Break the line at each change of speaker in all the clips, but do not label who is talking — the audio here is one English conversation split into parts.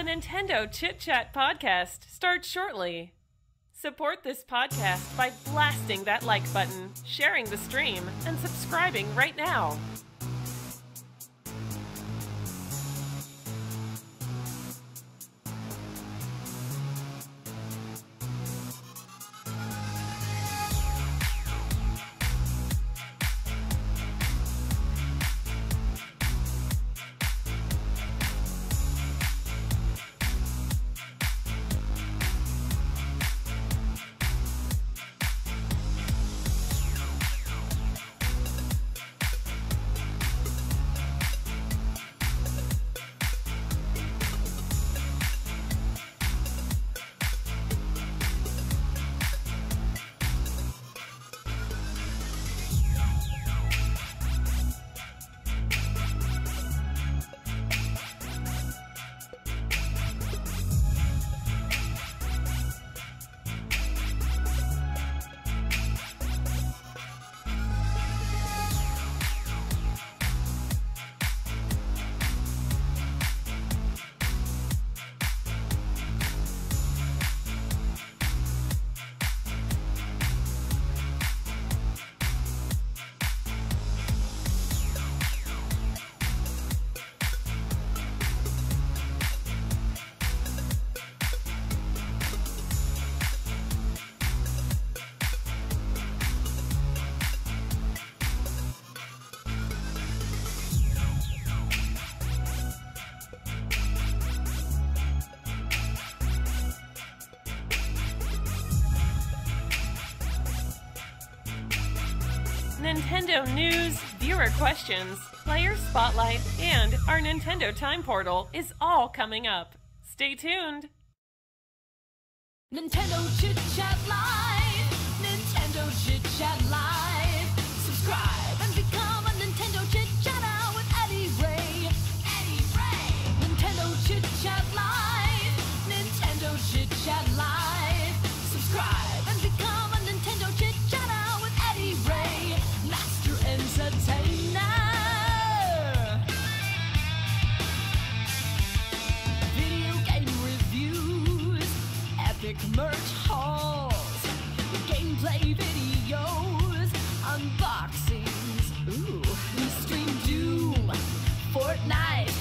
Nintendo Chit Chat podcast starts shortly. Support this podcast by blasting that like button, sharing the stream, and subscribing right now. Nintendo news, viewer questions, player spotlight, and our Nintendo Time Portal is all coming up. Stay tuned!
Nintendo Chit Chat Live! Nintendo Chit Chat Live! Subscribe and become a Nintendo Chit Chatter with Eddie Ray! Eddie Ray! Nintendo Chit Chat Live! Nintendo Chit Chat Live! Subscribe and become a Nintendo Chit Chatter with Eddie Ray! Master Entertainer! Video game reviews, epic merch hauls, gameplay videos, unboxings. Ooh, we stream Doom, Fortnite,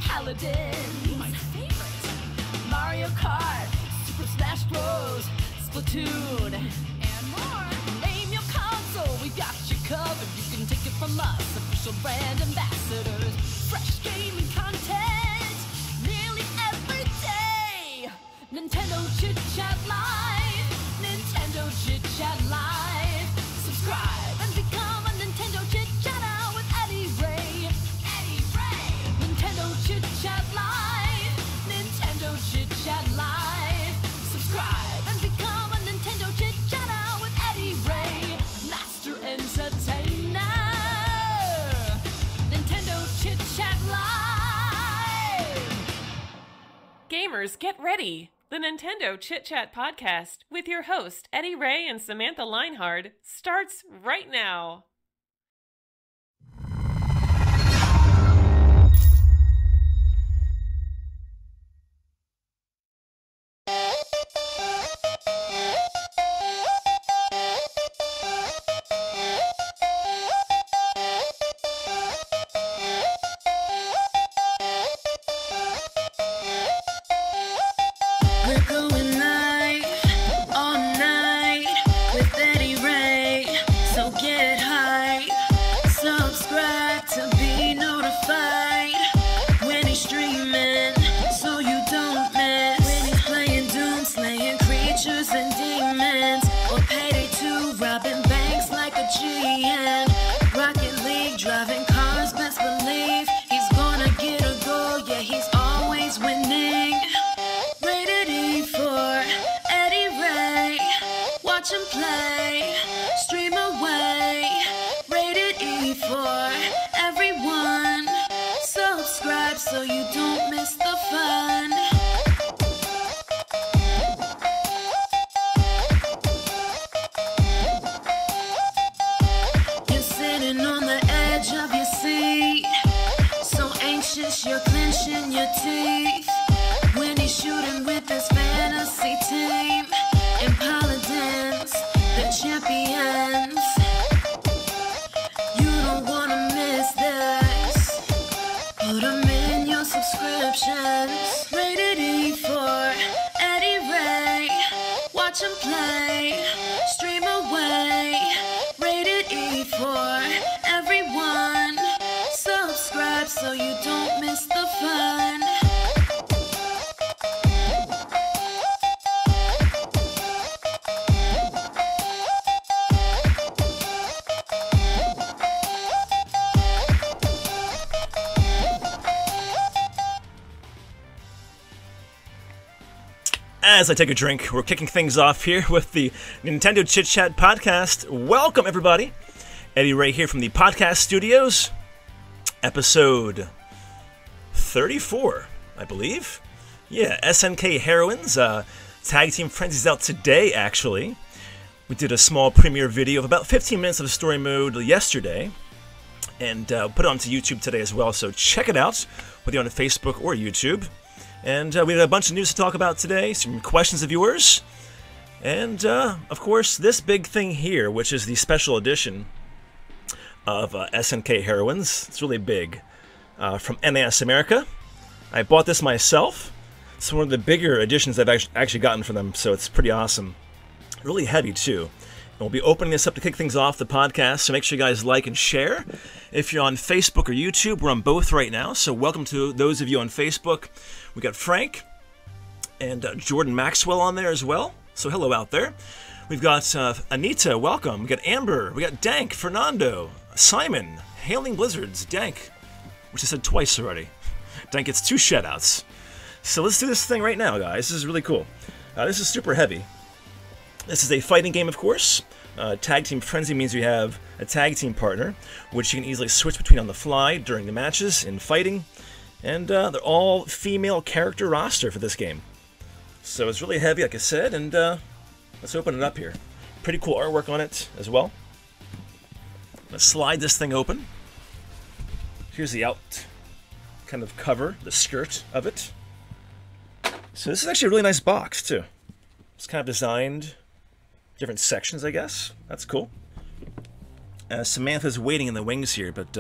Paladins, my favorite, Mario Kart, Super Smash Bros, Splatoon, and more. Name your console, we got you covered. You can take it from us, official brand ambassadors. Fresh gaming content, nearly every day. Nintendo Chit Chat Live, Nintendo Chit Chat Live. Subscribe and become a Nintendo Chit Chatter with Eddie Ray. Eddie Ray. Nintendo Chit Chat Live, Nintendo Chit Chat Live. Subscribe and become a Nintendo Chit Chatter with Eddie Ray. Master Entertainer. Nintendo Chit Chat Live.
Gamers, get ready! The Nintendo Chit Chat podcast with your host, Eddie Ray and Samantha Leinhard, starts right now.
We're going live all night with Eddie Ray, so get hype. Subscribe to be notified when he's streaming, so you don't miss. When he's playing Doom, slaying creatures and demons, or Payday 2, robbing banks like a G. And Rocket League, driving cars, best believe he's gonna get a goal. Yeah, he's always winning. Rated E for Eddie Ray. Watch him play, stream away. Rated E for everyone. Subscribe so you don't miss the fun. watch and play, stream away, rated E for everyone. Subscribe so you don't miss the fun.
As I take a drink, we're kicking things off here with the Nintendo Chit Chat podcast. Welcome, everybody. Eddie Ray here from the podcast studios. Episode 34, I believe. Yeah, SNK Heroines. Tag Team Frenzy's out today, actually. We did a small premiere video of about 15 minutes of the story mode yesterday. And put it onto YouTube today as well, so check it out, whether you're on Facebook or YouTube. And we had a bunch of news to talk about today, some questions of yours, and of course this big thing here, which is the special edition of SNK Heroines. It's really big, from NAS America. I bought this myself. It's one of the bigger editions I've actually gotten from them, so it's pretty awesome. Really heavy too. And we'll be opening this up to kick things off the podcast, so make sure you guys like and share. If you're on Facebook or YouTube, we're on both right now, so welcome to those of you on Facebook. We got Frank and Jordan Maxwell on there as well, so hello out there. We've got Anita, welcome. We got Amber, we got Dank, Fernando, Simon, Hailing Blizzards, Dank, which I said twice already. Dank gets 2 shoutouts. So let's do this thing right now, guys. This is really cool. This is super heavy. This is a fighting game, of course. Tag Team Frenzy means you have a tag team partner, which you can easily switch between on the fly during the matches in fighting. And they're all female character roster for this game. So it's really heavy, like I said, and let's open it up here. Pretty cool artwork on it as well. Let's slide this thing open. Here's the out kind of cover, the skirt of it. So this is actually a really nice box, too. It's kind of designed different sections, I guess. That's cool. Samantha's waiting in the wings here, but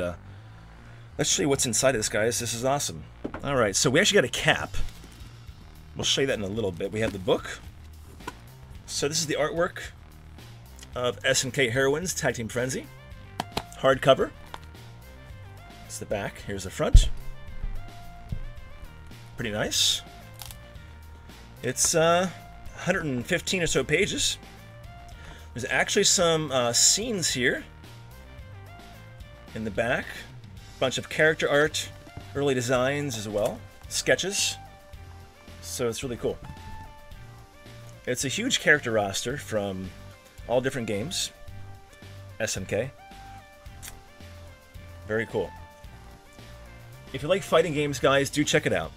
let's show you what's inside of this, guys. This is awesome. Alright, so we actually got a cap. We'll show you that in a little bit. We have the book. So this is the artwork of SNK Heroines Tag Team Frenzy. Hardcover. It's the back. Here's the front. Pretty nice. It's 115 or so pages. There's actually some scenes here in the back. Bunch of character art, early designs as well, sketches. So it's really cool. It's a huge character roster from all different games. SNK. Very cool. If you like fighting games, guys, do check it out.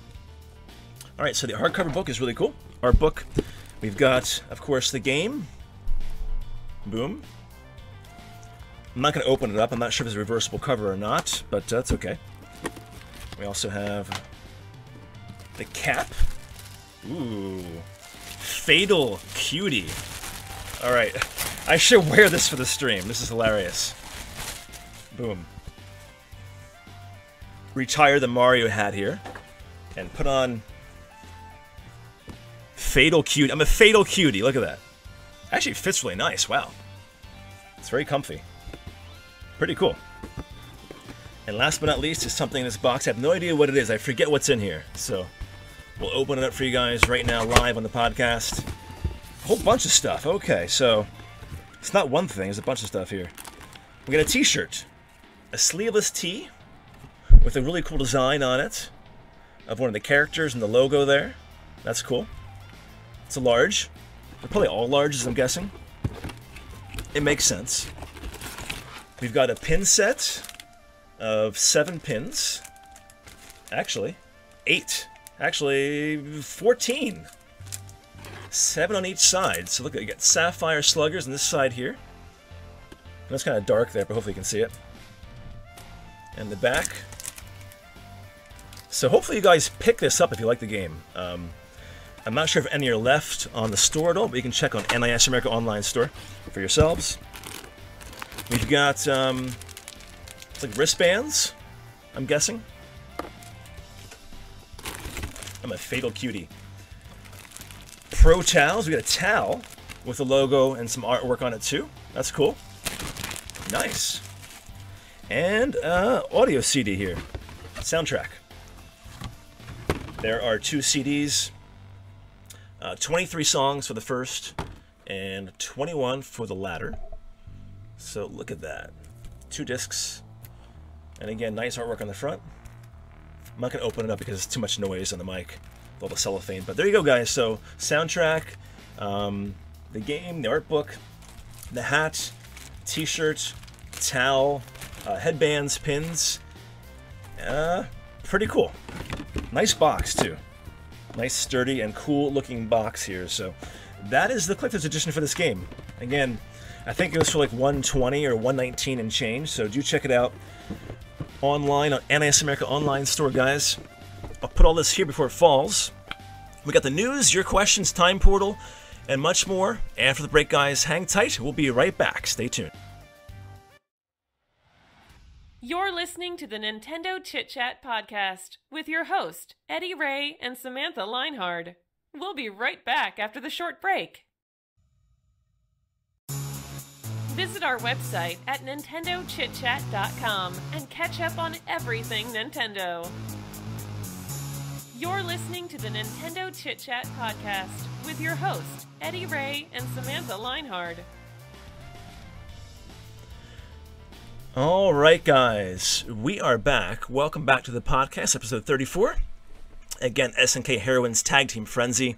Alright, so the hardcover book is really cool. Art book. We've got, of course, the game. Boom. I'm not going to open it up. I'm not sure if it's a reversible cover or not, but that's okay. We also have the cap. Ooh. Fatal Cutie. Alright. I should wear this for the stream. This is hilarious. Boom. Retire the Mario hat here. And put on Fatal Cutie. I'm a Fatal Cutie. Look at that. Actually, it fits really nice. Wow. It's very comfy. Pretty cool. And last but not least is something in this box. I have no idea what it is. I forget what's in here. So we'll open it up for you guys right now live on the podcast. A whole bunch of stuff. Okay, so it's not one thing. There's a bunch of stuff here. We got a t-shirt. A sleeveless tee with a really cool design on it of one of the characters and the logo there. That's cool. It's a large. They're probably all larges, I'm guessing. It makes sense. We've got a pin set of 7 pins. Actually, 8. Actually, 14. 7 on each side. So look, you got sapphire sluggers on this side here. And it's kind of dark there, but hopefully you can see it. And the back. So hopefully you guys pick this up if you like the game. I'm not sure if any are left on the store at all, but you can check on NIS America Online Store for yourselves. We've got, it's like wristbands, I'm guessing. I'm a Fatal Cutie. Pro towels. We got a towel. with the logo and some artwork on it too. That's cool. Nice. And audio CD here. Soundtrack. There are 2 CDs. 23 songs for the first and 21 for the latter. So look at that. 2 discs. And again, nice artwork on the front. I'm not going to open it up because it's too much noise on the mic with all the cellophane. But there you go, guys. So soundtrack, the game, the art book, the hat, t-shirt, towel, headbands, pins. Pretty cool. Nice box, too. Nice, sturdy, and cool-looking box here. So that is the collector's edition for this game. Again, I think it was for like $120 or $119 and change, so do check it out online on NIS America Online Store, guys. I'll put all this here before it falls. We got the news, your questions, time portal, and much more. After the break, guys, hang tight. We'll be right back. Stay tuned.
You're listening to the Nintendo Chit Chat podcast with your host, EDDY RAY and Samantha Leinhard. We'll be right back after the short break. Visit our website at nintendochitchat.com and catch up on everything Nintendo. You're listening to the Nintendo Chit Chat podcast with your host, EDDY RAY and Samantha Leinhard.
All right, guys, we are back. Welcome back to the podcast, episode 34. Again, SNK Heroines Tag Team Frenzy.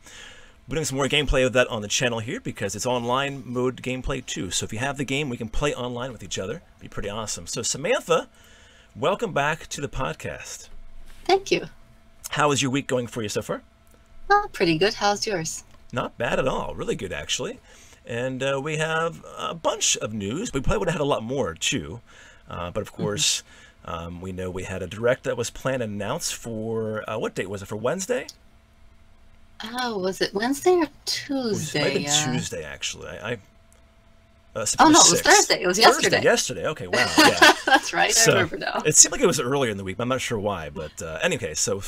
We're doing some more gameplay of that on the channel here because it's online mode gameplay too. So if you have the game, we can play online with each other. It'd be pretty awesome. So Samantha, welcome back to the podcast.
Thank you.
How is your week going for you so far?
Oh, pretty good. How's yours?
Not bad at all. Really good, actually. And we have a bunch of news. We probably would have had a lot more too. But of course, we know we had a direct that was planned and announced for, what date was it, for Wednesday?
Oh, was it Wednesday or Tuesday?
It might have been Tuesday, actually.
Oh, no, it was Thursday. It was yesterday.
Yesterday. Okay, wow. Yeah.
That's right.
So,
I remember now.
It seemed like it was earlier in the week, but I'm not sure why. But anyway, so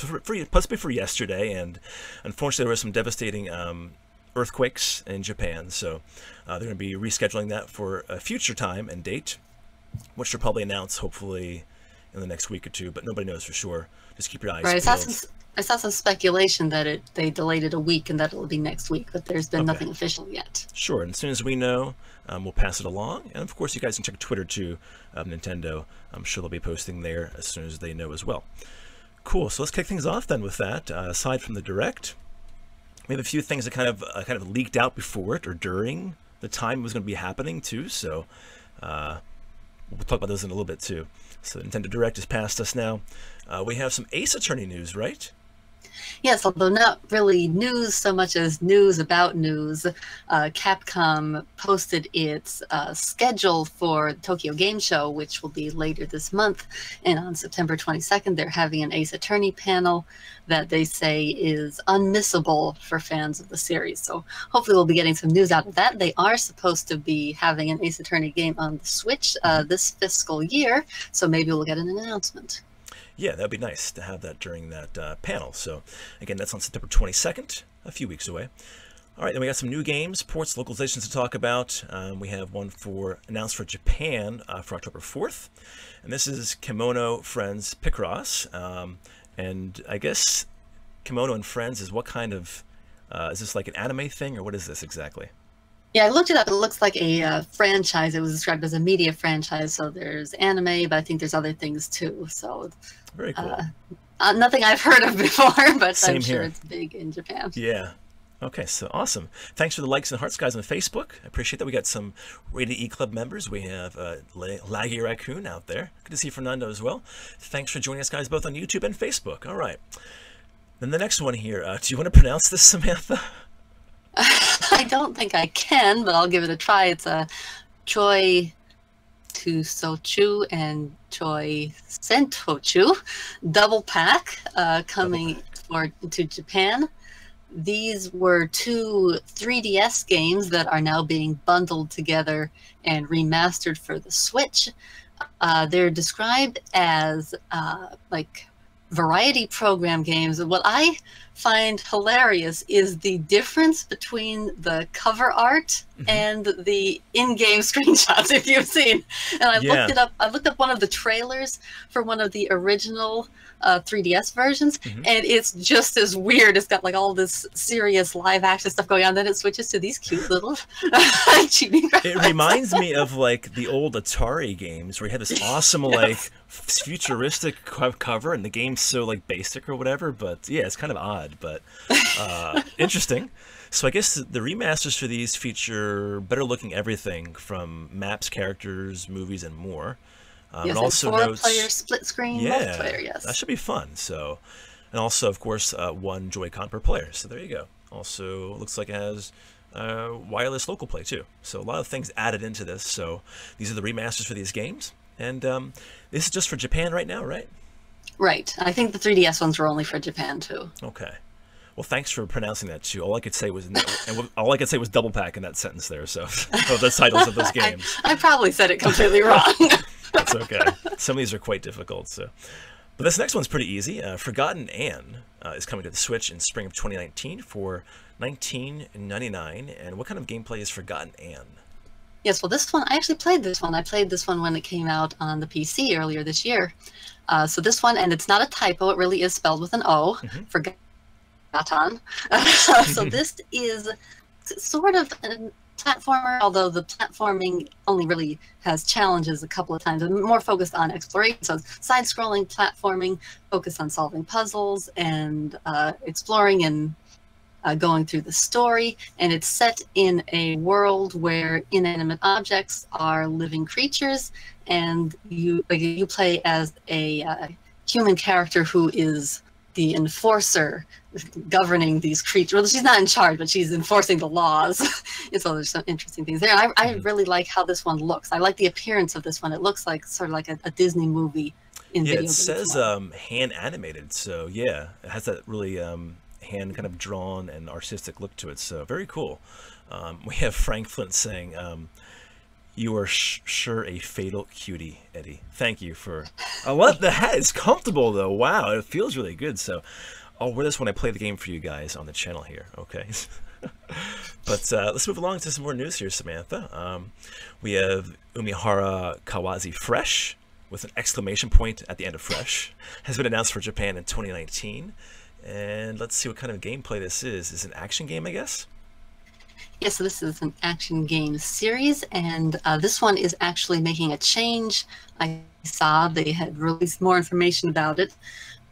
possibly for yesterday, and unfortunately there were some devastating earthquakes in Japan, so they're going to be rescheduling that for a future time and date, which they'll probably announce hopefully in the next week or two, but nobody knows for sure. Just keep your eyes peeled.
I saw some speculation that they delayed it a week and that it'll be next week, but there's been nothing official yet.
Sure, and as soon as we know, we'll pass it along. And of course, you guys can check Twitter too, Nintendo. I'm sure they'll be posting there as soon as they know as well. Cool, so let's kick things off then with that. Aside from the Direct, we have a few things that kind of leaked out before it or during the time it was going to be happening too, so we'll talk about those in a little bit too. So Nintendo Direct is past us now. We have some Ace Attorney news, right?
Yes, although not really news so much as news about news. Capcom posted its schedule for the Tokyo Game Show, which will be later this month. And on September 22nd, they're having an Ace Attorney panel that they say is unmissable for fans of the series. So hopefully we'll be getting some news out of that. They are supposed to be having an Ace Attorney game on the Switch this fiscal year, so maybe we'll get an announcement.
Yeah, that would be nice to have that during that panel. So, again, that's on September 22nd, a few weeks away. All right, then we got some new games, ports, localizations to talk about. We have one announced for Japan for October 4th. And this is Kimono Friends Picross. And I guess Kimono and Friends is what kind of... is this like an anime thing, or what is this exactly?
Yeah, I looked it up. It looks like a franchise. It was described as a media franchise. So there's anime, but I think there's other things too. So
very cool.
Nothing I've heard of before, but
Same
I'm sure
here.
it's big in Japan.
Yeah. Okay, so awesome. Thanks for the likes and hearts, guys, on Facebook. I appreciate that. We got some Rated E Club members. We have Laggy Raccoon out there. Good to see Fernando as well. Thanks for joining us, guys, both on YouTube and Facebook. All right. Then the next one here. Do you want to pronounce this, Samantha?
I don't think I can, but I'll give it a try. It's a Choi Tusochu and Choi Sentochu double pack coming to Japan. These were two 3DS games that are now being bundled together and remastered for the Switch. They're described as like variety program games. What I find hilarious is the difference between the cover art and the in-game screenshots, if you've seen. And I looked it up. I looked up one of the trailers for one of the original 3DS versions, and it's just as weird. It's got like all this serious live action stuff going on, then it switches to these cute little cheating graphics.
It reminds me of like the old Atari games where you had this awesome like futuristic cover, and the game's so like basic or whatever. But yeah, it's kind of odd, but interesting. So I guess the remasters for these feature better looking everything from maps, characters, movies, and more.
Yes,
and also
four-player split screen multiplayer. Yes,
that should be fun. So, and also of course one Joy-Con per player. So there you go. Also looks like it has wireless local play too. So a lot of things added into this. So these are the remasters for these games, and this is just for Japan right now, right?
Right. I think the 3DS ones were only for Japan too.
Okay. Well, thanks for pronouncing that too. All I could say was double pack in that sentence there. So the titles of those games.
I probably said it completely wrong.
That's okay. Some of these are quite difficult. So, but this next one's pretty easy. Forgotten Anne is coming to the Switch in spring of 2019 for $19.99. And what kind of gameplay is Forgotten Anne?
Yes, well, this one, I actually played this one. I played this one when it came out on the PC earlier this year. So this one, and it's not a typo, it really is spelled with an O, Forgotten. So this is sort of a platformer, although the platforming only really has challenges a couple of times. I'm more focused on exploration, so side-scrolling platforming, focused on solving puzzles and exploring and going through the story. And it's set in a world where inanimate objects are living creatures, and you play as a human character who is the enforcer governing these creatures. Well, she's not in charge, but she's enforcing the laws. And so there's some interesting things there. I really like how this one looks. I like the appearance of this one. It looks like sort of like a Disney movie in video
it
games.
says hand animated, so yeah, it has that really hand kind of drawn and artistic look to it, so very cool. We have Frank Flint saying, you are sure a fatal cutie, Eddie. Thank you for... I love the hat. It's comfortable, though. Wow, it feels really good. So I'll wear this when I play the game for you guys on the channel here, okay? But let's move along to some more news here, Samantha. We have Umihara Kawazi Fresh, with an exclamation point at the end of Fresh, has been announced for Japan in 2019. And let's see what kind of gameplay this is. It's an action game, I guess?
Yes, so this is an action game series, and this one is actually making a change. I saw they had released more information about it.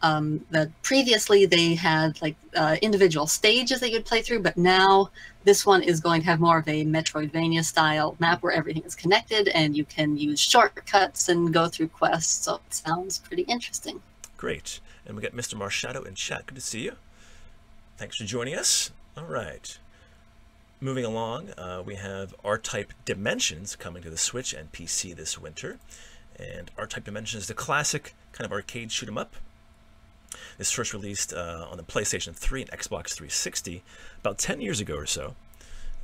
That previously they had like individual stages that you'd play through, but now this one is going to have more of a Metroidvania style map where everything is connected and you can use shortcuts and go through quests, so it sounds pretty interesting.
Great. And we got Mr. Marshadow in chat. Good to see you. Thanks for joining us. All right. Moving along, we have R-Type Dimensions coming to the Switch and PC this winter. And R-Type Dimensions is the classic kind of arcade shoot-'em-up. This first released on the PlayStation 3 and Xbox 360 about 10 years ago or so.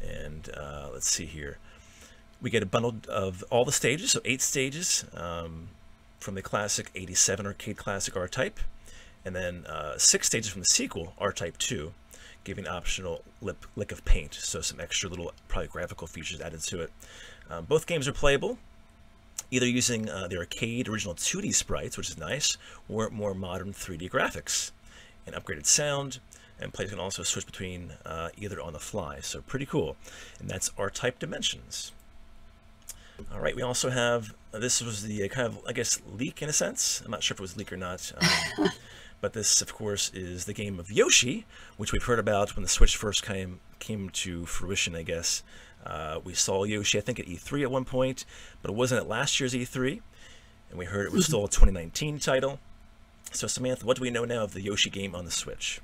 And let's see here. We get a bundle of all the stages, so 8 stages from the classic 87 arcade classic R-Type. And then 6 stages from the sequel, R-Type 2. Giving optional lick of paint, so some extra little probably graphical features added to it. Both games are playable, either using the arcade original 2D sprites, which is nice, or more modern 3D graphics. And upgraded sound, and players can also switch between either on the fly, so pretty cool. And that's R-Type Dimensions. All right, we also have, this was the kind of, I guess, leak in a sense. I'm not sure if it was leak or not. But this, of course, is the game of Yoshi, which we've heard about when the Switch first came to fruition, I guess. We saw Yoshi, I think, at E3 at one point, but it wasn't at last year's E3. And we heard it was still a 2019 title. So, Samantha, what do we know now of the Yoshi game on the Switch?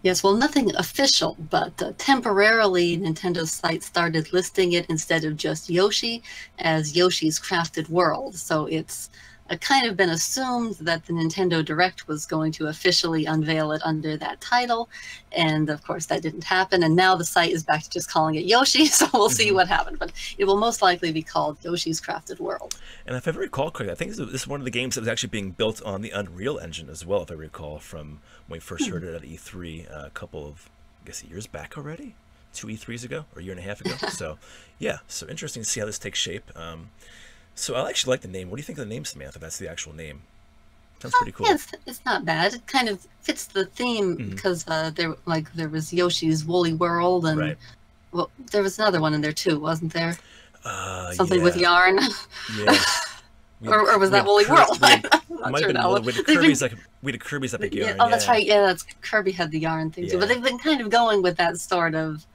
Yes, well, nothing official, but temporarily Nintendo's site started listing it instead of just Yoshi as Yoshi's Crafted World. So it's kind of been assumed that the Nintendo Direct was going to officially unveil it under that title, and of course that didn't happen, and now the site is back to just calling it Yoshi, so we'll see what happened, but it will most likely be called Yoshi's Crafted World.
And if I recall correctly, I think this is one of the games that was actually being built on the Unreal Engine as well, if I recall, from when we first heard it at E3 a couple of, I guess, years back already? 2 E3s ago, or a year and a half ago. So, yeah, so interesting to see how this takes shape. So I actually like the name. What do you think of the name, Samantha? That's the actual name. Sounds pretty cool.
Yeah, it's not bad. It kind of fits the theme because there was Yoshi's Woolly World, and well, there was another one in there too, wasn't there? Something with yarn. Yeah. or was that Woolly World?
Might have been with Kirby's Epic Yarn.
Oh, that's right. Yeah, that's Kirby had the yarn thing too. But they've been kind of going with that sort of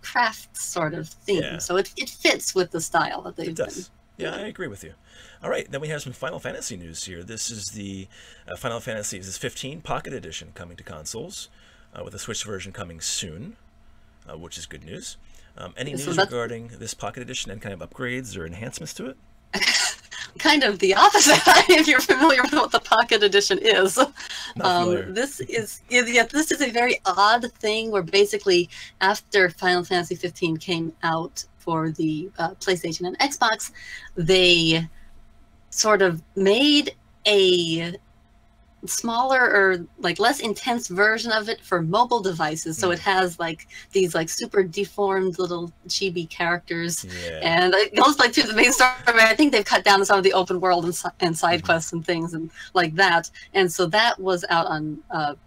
craft sort of theme. Yeah. So it fits with the style that they've been.
Yeah, I agree with you. All right, then we have some Final Fantasy news here. This is the Final Fantasy 15 Pocket Edition coming to consoles, with a Switch version coming soon, which is good news. Any news regarding this Pocket Edition and kind of upgrades or enhancements to it?
Kind of the opposite, if you're familiar with what the Pocket Edition is. This is a very odd thing where basically after Final Fantasy 15 came out for the PlayStation and Xbox, they sort of made a smaller or less intense version of it for mobile devices. So it has these super deformed little chibi characters, and it goes through the main story. I think they've cut down to some of the open world and side quests and things and like that. And so that was out on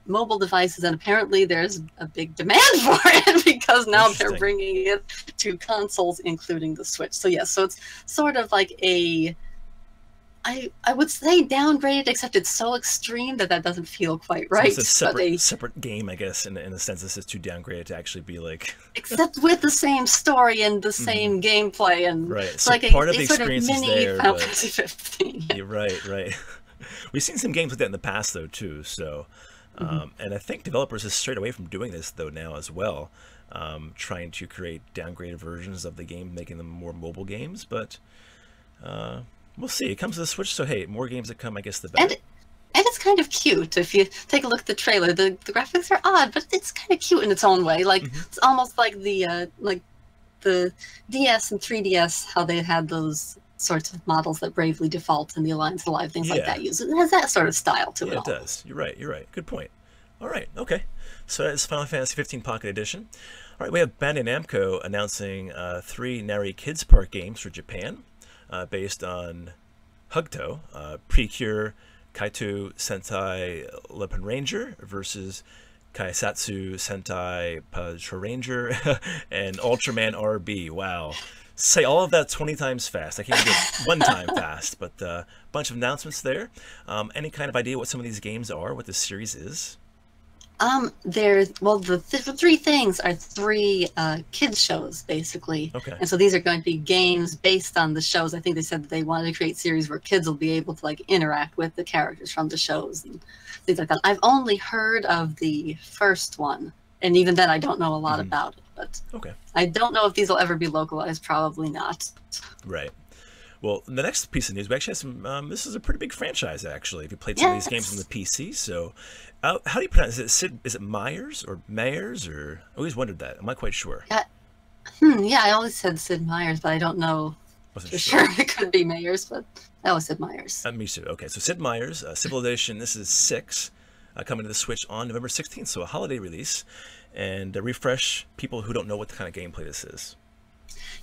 mobile devices, and apparently there's a big demand for it because now they're bringing it to consoles, including the Switch. So yes, so it's sort of like a I would say downgraded, except it's so extreme that doesn't feel quite right.
So it's a separate game, I guess, in a sense. This is too downgraded to actually be
except with the same story and the same gameplay, and
it's so part of the experience is there.
Final Fantasy 15.
Yeah, right. We've seen some games like that in the past, though, too. So, and I think developers have strayed away from doing this though now as well, trying to create downgraded versions of the game, making them more mobile games, but. We'll see. It comes to the Switch, so hey, more games that come, I guess the better.
And it's kind of cute. If you take a look at the trailer, the graphics are odd, but it's kind of cute in its own way. It's almost like the DS and 3DS, how they had those sorts of models that Bravely Default and the Alliance Alive, things like that use. It has that sort of style to it.
Yeah, it does. You're right. Good point. All right, okay. So that's Final Fantasy 15 Pocket Edition. All right, we have Bandai Namco announcing 3 Nari Kids Park games for Japan. Based on Hugto, Precure, Kaito Sentai Lepin Ranger versus Kaisatsu Sentai Patra Ranger and Ultraman RB. Wow. Say all of that 20 times fast. I can't do it one time fast, but a bunch of announcements there. Any kind of idea what some of these games are, what this series is? The 3 things are 3 kids shows, basically. Okay. And so these are going to be games based on the shows. I think they said that they wanted to create series where kids will be able to interact with the characters from the shows and things like that. I've only heard of the first one, and even then I don't know a lot about it. But I don't know if these will ever be localized. Probably not. Right. Well, the next piece of news, we actually have some. This is a pretty big franchise, actually. If you played some of these games on the PC, so how do you pronounce it? Is it Myers or Mayers? Or I always wondered that. I'm not quite sure.
Yeah, I always said Sid Meier's, but I don't know for sure. It could be Mayers, but I always said Myers.
Me too. Okay, so Sid Meier's Civilization. This is 6 coming to the Switch on November 16th, so a holiday release, and refresh people who don't know what kind of gameplay this is.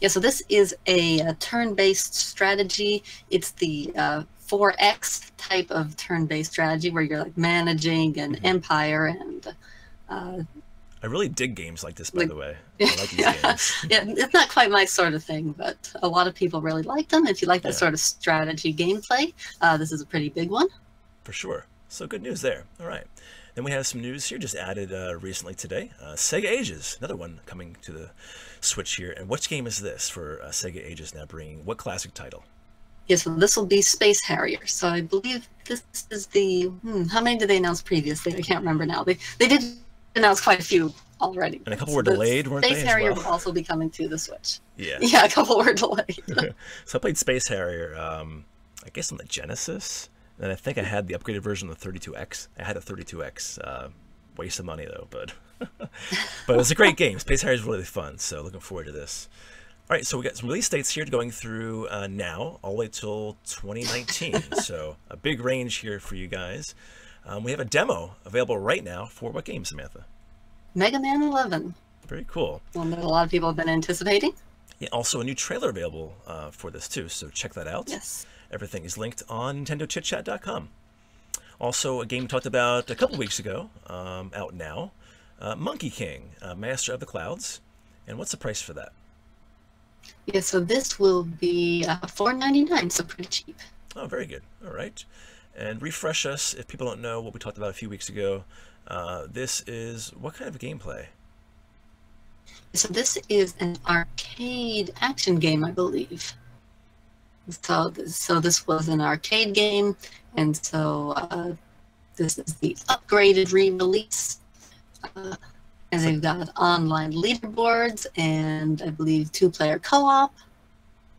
Yeah, so this is a turn-based strategy. It's the 4X type of turn-based strategy where you're managing an empire and.
I really dig games like this, by the way. I like these games.
Yeah, it's not quite my sort of thing, but a lot of people really like them. If you like that sort of strategy gameplay, this is a pretty big one.
For sure. So good news there. All right. Then we have some news here just added recently today. Sega Ages, another one coming to the Switch here. And which game is this for Sega Ages now bringing? What classic title?
Yeah, so this will be Space Harrier. So I believe this is the... how many did they announce previously? I can't remember now. They did announce quite a few already.
And a couple were delayed, weren't they?
Space Harrier will also be coming to the Switch.
Yeah.
Yeah, a couple were delayed.
So I played Space Harrier I guess on the Genesis. And I think I had the upgraded version of the 32X. I had a 32X. Waste of money though, but but it was a great game. Space Harrier is really fun, so looking forward to this. All right, so we got some release dates here going through now all the way till 2019. So a big range here for you guys. We have a demo available right now for what game, Samantha?
Mega Man 11.
Very cool.
One that a lot of people have been anticipating.
Yeah, also a new trailer available for this too, so check that out.
Yes.
Everything is linked on NintendoChitChat.com. Also, a game we talked about a couple weeks ago, out now, Monkey King, Master of the Clouds. And what's the price for that?
Yeah, so this will be $4.99, so pretty cheap.
Oh, very good. All right. And refresh us if people don't know what we talked about a few weeks ago. This is what kind of gameplay?
So this is an arcade action game, I believe. So this was an arcade game, and so this is the upgraded re-release. And they've got online leaderboards and I believe 2-player co-op.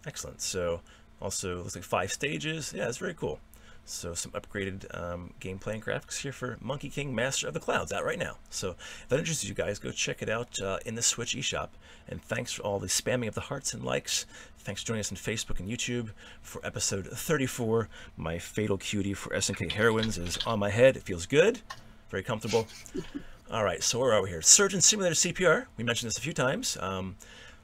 Excellent. So also looks like 5 stages. Yeah, it's very cool. So some upgraded gameplay and graphics here for Monkey King Master of the Clouds out right now. So if that interests you guys, go check it out in the Switch eShop. And thanks for all the spamming of the hearts and likes. Thanks for joining us on Facebook and YouTube for episode 34. My fatal cutie for SNK Heroines is on my head. It feels good. Very comfortable. All right, so where are we here? Surgeon Simulator CPR. We mentioned this a few times.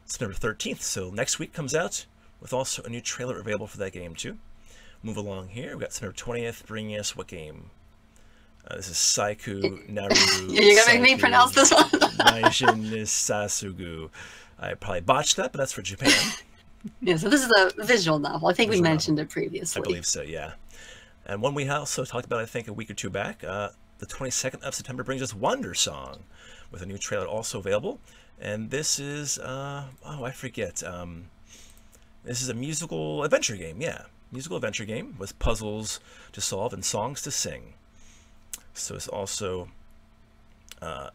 September 13th, so next week comes out with also a new trailer available for that game too. Move along here. We've got September 20th bringing us what game? This is Saiku Naru.
You're going to make me pronounce this one?
Naijin Sasugu. I probably botched that, but that's for Japan.
Yeah, so this is a visual novel. I think we mentioned
novel.
It previously.
I believe so, yeah. And one we also talked about, I think, a week or two back. The 22nd of September brings us Wonder Song with a new trailer also available. And this is, oh, I forget. This is a musical adventure game, yeah. Musical adventure game with puzzles to solve and songs to sing. So it's also, let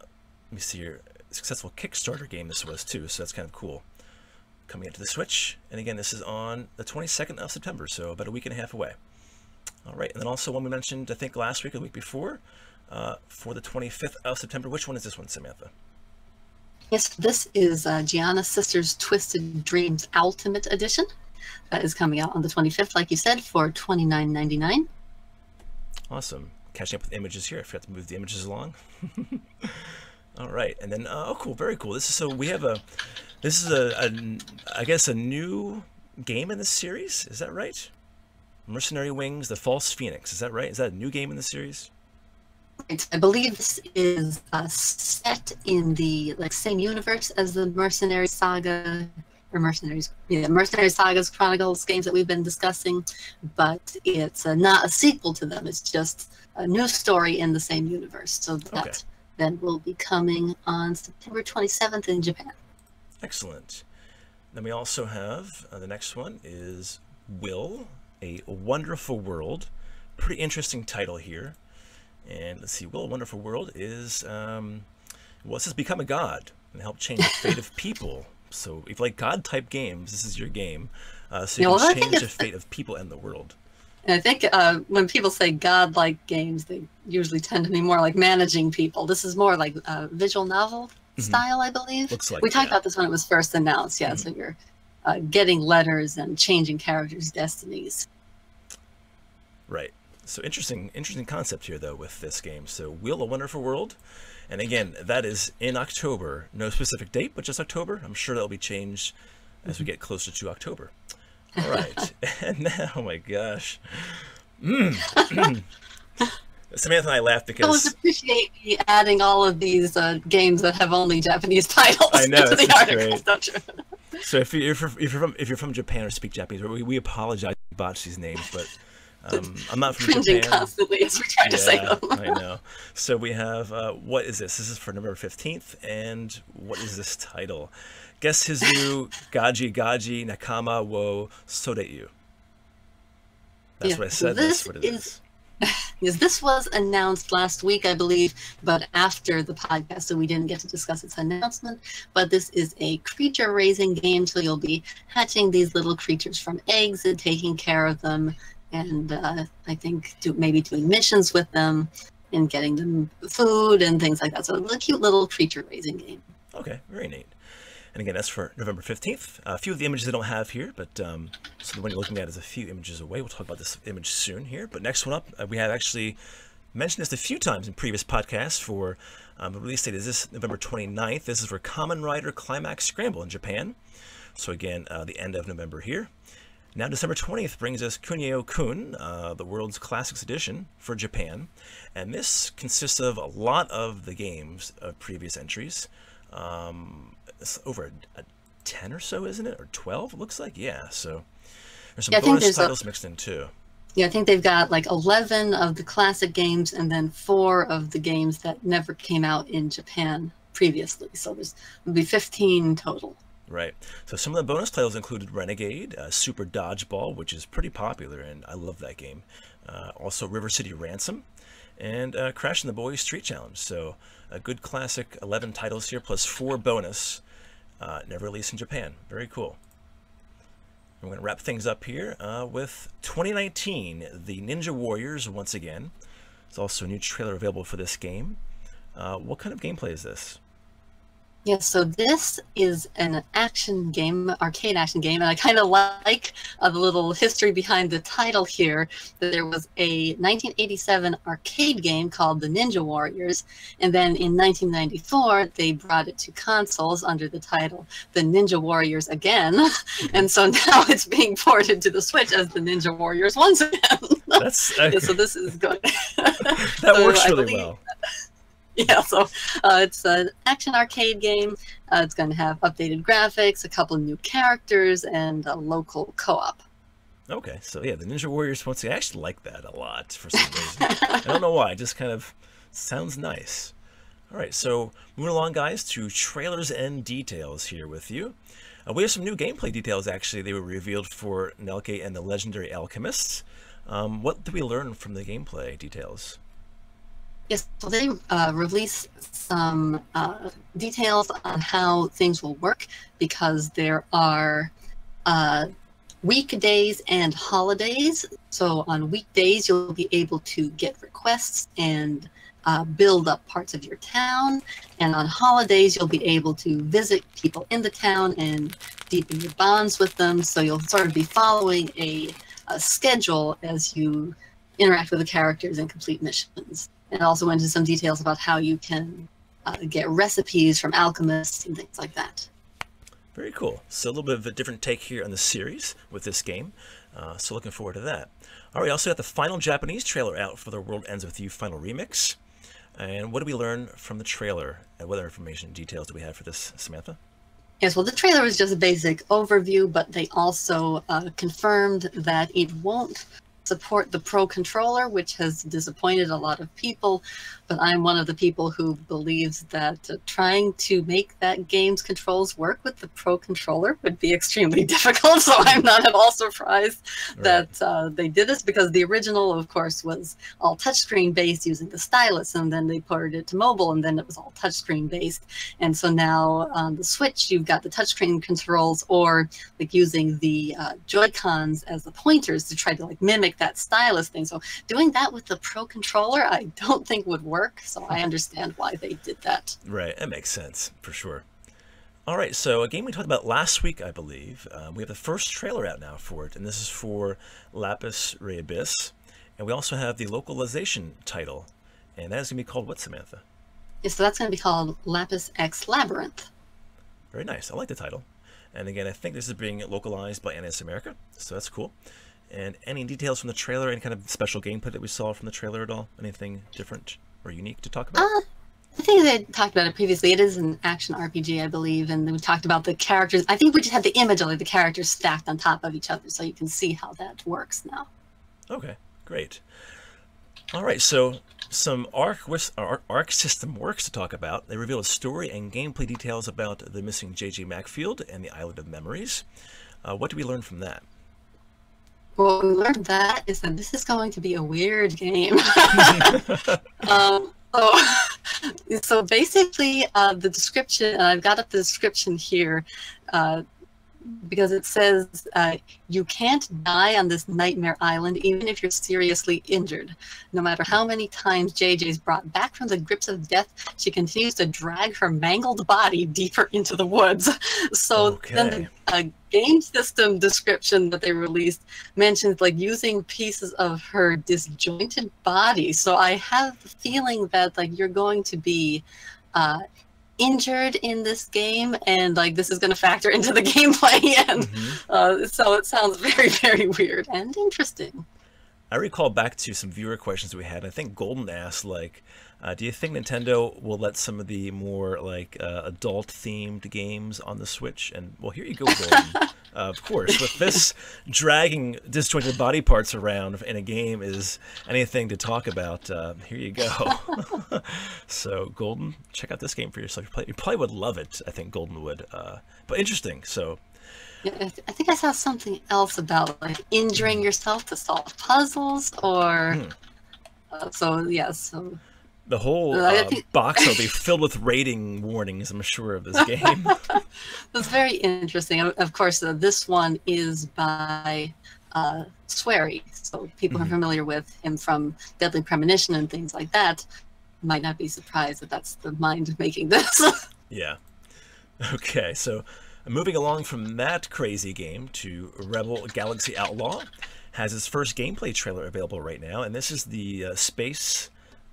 me see here, a successful Kickstarter game this was too, so that's kind of cool. Coming into the Switch, and again, this is on the 22nd of September, so about a week and a half away. All right, and then also one we mentioned, I think last week or the week before, for the 25th of September. Which one is this one, Samantha?
Yes, this is Gianna's Sisters Twisted Dreams Ultimate Edition. That is coming out on the 25th, like you said, for $29.99.
Awesome. Catching up with images here. I forgot to move the images along. All right, and then oh, cool, very cool. This is so we have this is I guess a new game in this series. Is that right? Mercenary Wings: The False Phoenix. Is that right? Is that a new game in the series?
Right. I believe this is set in the same universe as the Mercenary Saga. Or Mercenary Sagas Chronicles games that we've been discussing, but it's not a sequel to them. It's just a new story in the same universe. So that then will be coming on September 27th in Japan.
Excellent. Then we also have the next one is Will, A Wonderful World. Pretty interesting title here. And let's see, Will, A Wonderful World is well, it says become a god and help change the fate of people. So if you like God-type games, this is your game. So you can change the fate of people and the world.
And I think when people say God-like games, they usually tend to be more like managing people. This is more like visual novel style, I believe.
Looks like
we talked about this when it was first announced. Yeah, so you're getting letters and changing characters' destinies.
Right. So interesting concept here, though, with this game. So Will, A Wonderful World. And again, that is in October. No specific date, but just October. I'm sure that'll be changed as we get closer to October. All right. And now, oh my gosh. Samantha and I laugh because... I
always appreciate me adding all of these games that have only Japanese titles
I know,
into the articles, don't you?
So if you're from Japan or speak Japanese, we apologize if we botch these names, but... I'm not from
Cringing
Japan.
Constantly as we try to say them.
I know. So we have, what is this? This is for November 15th, and what is this title? Guess Hizu Gaji Gaji Nakama wo Sodeyu. That's what I said. That's what it is.
Yes, this was announced last week, I believe, but after the podcast, so we didn't get to discuss its announcement. But this is a creature-raising game, so you'll be hatching these little creatures from eggs and taking care of them. and I think maybe doing missions with them and getting them food and things like that. So it's a cute little creature raising game.
Okay, very neat. And again, that's for November 15th. A few of the images I don't have here, but so the one you're looking at is a few images away. We'll talk about this image soon here. But next one up, we have actually mentioned this a few times in previous podcasts for the release date is this November 29th. This is for Kamen Rider Climax Scramble in Japan. So again, the end of November here. Now December 20th brings us Kunio-kun, the World's Classics Edition for Japan. And this consists of a lot of the games of previous entries. It's over a 10 or so, isn't it? Or 12, it looks like? Yeah, so there's some bonus titles mixed in too.
Yeah, I think they've got like 11 of the classic games and then 4 of the games that never came out in Japan previously. So there'll be 15 total.
Right. So some of the bonus titles included Renegade, Super Dodgeball, which is pretty popular, and I love that game. Also River City Ransom, and Crash and the Boys Street Challenge. So a good classic 11 titles here, plus 4 bonus, never released in Japan. Very cool. We're going to wrap things up here with 2019, the Ninja Warriors once again. There's also a new trailer available for this game. What kind of gameplay is this?
Yes, so this is an action game, arcade action game, and I kind of like the little history behind the title here. That there was a 1987 arcade game called The Ninja Warriors, and then in 1994 they brought it to consoles under the title The Ninja Warriors Again, and so now it's being ported to the Switch as The Ninja Warriors Once Again.
That's
yeah, so this is good.
That works really well.
Yeah, so it's an action arcade game. It's going to have updated graphics, a couple of new characters, and a local co-op.
Okay, so yeah, the Ninja Warriors once again, I actually like that a lot for some reason. I don't know why, it just kind of sounds nice. All right, so moving along, guys, to trailers and details here with you. We have some new gameplay details, actually. They were revealed for Nelke and the Legendary Alchemists. What did we learn from the gameplay details?
Yes, so they released some details on how things will work, because there are weekdays and holidays. So on weekdays, you'll be able to get requests and build up parts of your town. And on holidays, you'll be able to visit people in the town and deepen your bonds with them. So you'll sort of be following a schedule as you interact with the characters and complete missions. And also went into some details about how you can get recipes from alchemists and things like that.
Very cool. So a little bit of a different take here on the series with this game. So looking forward to that. All right, we also got the final Japanese trailer out for The World Ends With You Final Remix. And what did we learn from the trailer? And what other information details do we have for this, Samantha?
Yes, well, the trailer was just a basic overview, but they also confirmed that it won't support the Pro Controller, which has disappointed a lot of people, but I'm one of the people who believes that trying to make that game's controls work with the Pro Controller would be extremely difficult, so I'm not at all surprised that they did this, because the original, of course, was all touchscreen based using the stylus, and then they ported it to mobile, and then it was all touchscreen based. And so now on the Switch, you've got the touchscreen controls, or like using the Joy-Cons as the pointers to try to like mimic that stylus thing. So doing that with the Pro Controller, I don't think would work. So I understand why they did that. Right,
that makes sense for sure. All right, so a game we talked about last week, I believe. We have the first trailer out now for it, and this is for Lapis Ray Abyss. And we also have the localization title, and that is going to be called what, Samantha?
Yeah, so that's going to be called Lapis X Labyrinth.
Very nice. I like the title. And again, I think this is being localized by NS America, so that's cool. And any details from the trailer, any kind of special gameplay that we saw from the trailer at all? Anything different or unique to talk about?
I think they talked about it previously. It is an action RPG, I believe, and we talked about the characters. I think we just had the image of like the characters stacked on top of each other, so you can see how that works now.
Okay, great. All right, so some Arc System Works to talk about. They revealed a story and gameplay details about the missing J.J. Macfield and the Island of Memories. What did we learn from that?
Well, we learned that is that this is going to be a weird game. So basically, the description, and I've got up the description here, because it says you can't die on this nightmare island even if you're seriously injured. No matter how many times JJ's brought back from the grips of death, she continues to drag her mangled body deeper into the woods. So then the game system description that they released mentions like using pieces of her disjointed body. So I have the feeling that like you're going to be injured in this game, and like this is going to factor into the gameplay, and so it sounds very, very weird and interesting.
I recall back to some viewer questions we had. I think Golden asked, like, do you think Nintendo will let some of the more like adult-themed games on the Switch? And well, here you go, Golden. Of course, with this dragging disjointed body parts around in a game is anything to talk about. Here you go. So, Golden, check out this game for yourself. You probably would love it. I think Golden would. But interesting. So.
Yeah, I think I saw something else about like injuring yourself to solve puzzles, or so yeah. So
the whole box will be filled with rating warnings, I'm sure, of this game.
It's very interesting. Of course, this one is by Swery, so people who are familiar with him from Deadly Premonition and things like that might not be surprised that that's the mind making this. Yeah.
Okay, so moving along from that crazy game to Rebel Galaxy Outlaw has its first gameplay trailer available right now, and this is the space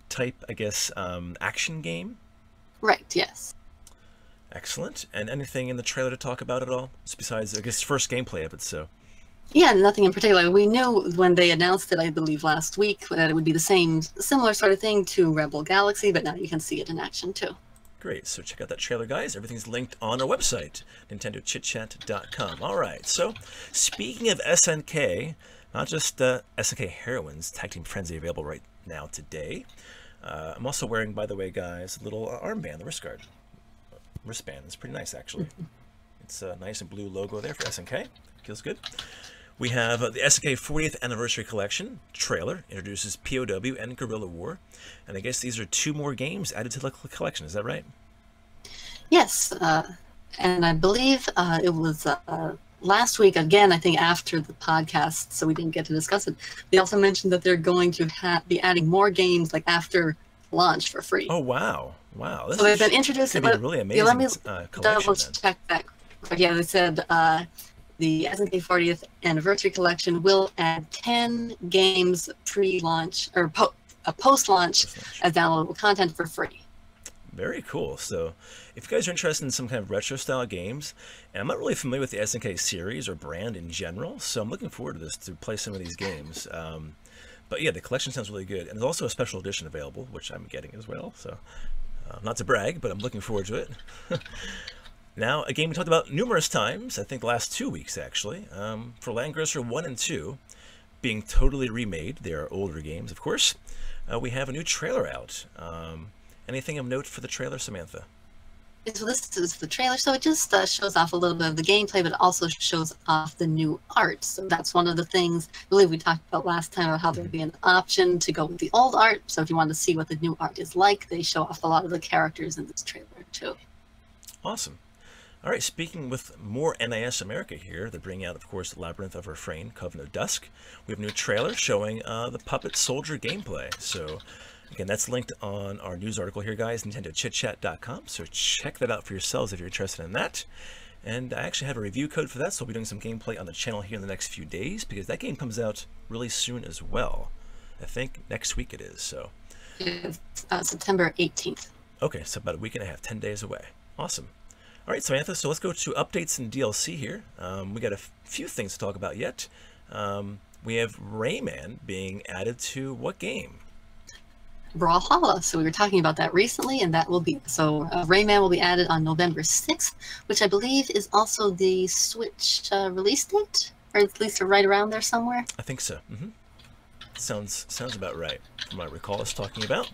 type, I guess, action game.
Right, yes.
Excellent. And anything in the trailer to talk about at all? Just besides, I guess, first gameplay of it, so.
Yeah, nothing in particular. We knew when they announced it, I believe last week, that it would be the similar sort of thing to Rebel Galaxy, but now you can see it in action too.
Great, so check out that trailer, guys. Everything's linked on our website, NintendoChitChat.com. All right, so speaking of SNK, not just SNK Heroines, Tag Team Frenzy available right now today. I'm also wearing, by the way, guys, a little armband, the wristband. It's pretty nice, actually. It's a nice and blue logo there for SNK. Feels good. We have the SNK 40th Anniversary Collection trailer. Introduces POW and Guerrilla War. And I guess these are 2 more games added to the collection. Is that right?
Yes. And I believe it was last week, again, I think after the podcast, so we didn't get to discuss it. They also mentioned that they're going to be adding more games like after launch for free.
Oh, wow. Wow.
This so they've been introducing
a really amazing
let me
double
check that. Yeah, they said the SNK 40th Anniversary Collection will add 10 games pre-launch or post-launch as downloadable content for free.
Very cool. So if you guys are interested in some kind of retro-style games, and I'm not really familiar with the SNK series or brand in general, so I'm looking forward to this to play some of these games. But yeah, the collection sounds really good. And there's also a special edition available, which I'm getting as well. So not to brag, but I'm looking forward to it. Now, a game we talked about numerous times, I think the last 2 weeks actually, for Land Grocer 1 and 2 being totally remade. They are older games, of course. We have a new trailer out. Anything of note for the trailer, Samantha?
So this is the trailer, so it just shows off a little bit of the gameplay, but it also shows off the new art. So that's one of the things I believe we talked about last time, about how there'd be an option to go with the old art. So if you want to see what the new art is like, they show off a lot of the characters in this trailer too.
Awesome. All right, speaking with more NIS America here, they're bringing out, of course, Labyrinth of Refrain, Covenant of Dusk. We have a new trailer showing the Puppet Soldier gameplay. So again, that's linked on our news article here, guys, NintendoChitChat.com. So check that out for yourselves if you're interested in that. And I actually have a review code for that, so I'll be doing some gameplay on the channel here in the next few days, because that game comes out really soon as well. I think next week it is, so.
It's September 18th.
Okay, so about a week and a half, 10 days away. Awesome. All right, Samantha, so let's go to updates and DLC here. We got a few things to talk about yet. We have Rayman being added to what game?
Brawlhalla. So we were talking about that recently, and that will be so Rayman will be added on November 6th, which I believe is also the Switch release date, or at least right around there somewhere.
I think so. Sounds about right from what I recall us talking about.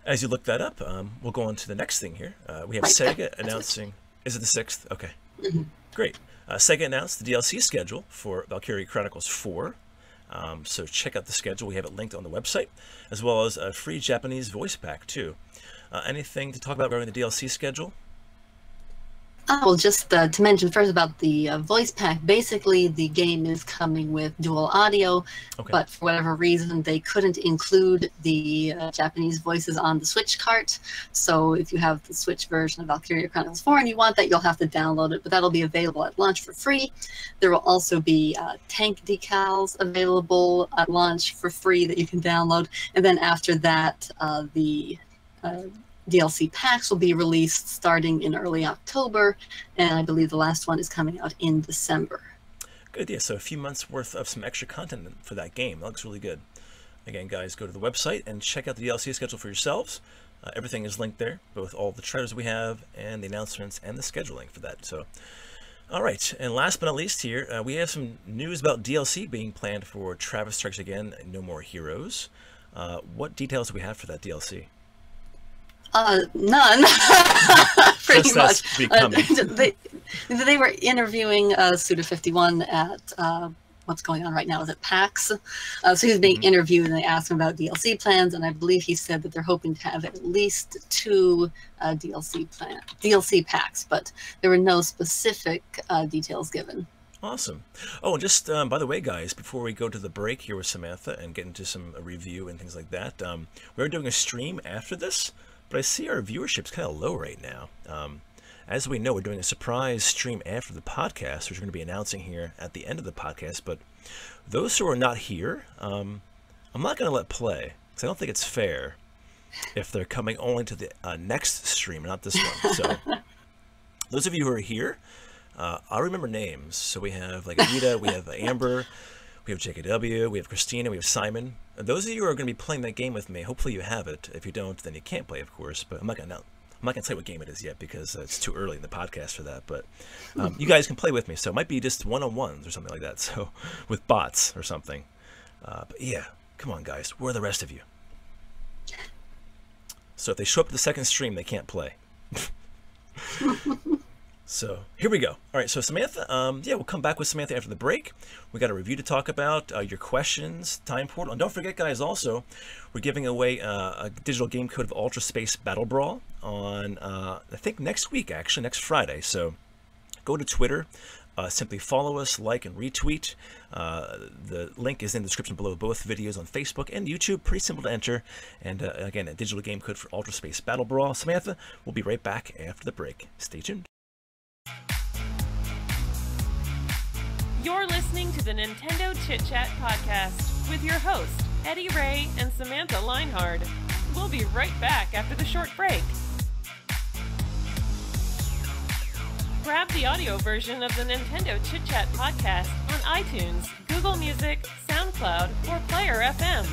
As you look that up, we'll go on to the next thing here. We have Sega announcing. Is it the 6th? Okay, great. Sega announced the DLC schedule for Valkyria Chronicles 4. So check out the schedule. We have it linked on the website, as well as a free Japanese voice pack too. Anything to talk about regarding the DLC schedule?
Well, just to mention first about the voice pack. Basically, the game is coming with dual audio, but for whatever reason, they couldn't include the Japanese voices on the Switch cart. So if you have the Switch version of Valkyria Chronicles 4 and you want that, you'll have to download it, but that'll be available at launch for free. There will also be tank decals available at launch for free that you can download. And then after that, the DLC packs will be released starting in early October, and I believe the last one is coming out in December.
Good idea. So a few months worth of some extra content for that game. That looks really good. Again, guys, go to the website and check out the DLC schedule for yourselves. Everything is linked there, both all the trailers we have and the announcements and the scheduling for that. So, all right. And last but not least here, we have some news about DLC being planned for Travis Strikes Again, No More Heroes. What details do we have for that DLC?
None. Pretty much.
Becoming.
They were interviewing Suda51 at what's going on right now is at PAX. So he was being interviewed, and they asked him about DLC plans, and I believe he said that they're hoping to have at least 2 DLC packs, but there were no specific details given.
Awesome. Oh, and just by the way, guys, before we go to the break here with Samantha and get into some review and things like that, we're doing a stream after this. But I see our viewership's kind of low right now. As we know, we're doing a surprise stream after the podcast, which we're going to be announcing here at the end of the podcast. But those who are not here, I'm not going to let play, because I don't think it's fair if they're coming only to the next stream, not this one. So those of you who are here, I'll remember names. So we have like Anita, we have Amber, we have JKW, we have Christina, we have Simon. Those of you who are going to be playing that game with me, hopefully you have it. If you don't, then you can't play, of course. But I'm not going to say what game it is yet because it's too early in the podcast for that. But you guys can play with me, so it might be just one-on-ones or something like that. So with bots or something. But yeah, come on, guys. Where are the rest of you? So if they show up at the second stream, they can't play. So here we go. All right, so Samantha, yeah, we'll come back with Samantha after the break. We got a review to talk about, your questions, time portal. And don't forget, guys, also, we're giving away a digital game code of Ultra Space Battle Brawl on, I think, next week, actually, next Friday. So go to Twitter, simply follow us, like, and retweet. The link is in the description below both videos on Facebook and YouTube. Pretty simple to enter. And again, a digital game code for Ultra Space Battle Brawl. Samantha, we'll be right back after the break. Stay tuned.
You're listening to the Nintendo Chit Chat podcast with your host, Eddie Ray and Samantha Leinhard. We'll be right back after the short break. Grab the audio version of the Nintendo Chit Chat podcast on iTunes, Google Music, SoundCloud, or Player FM.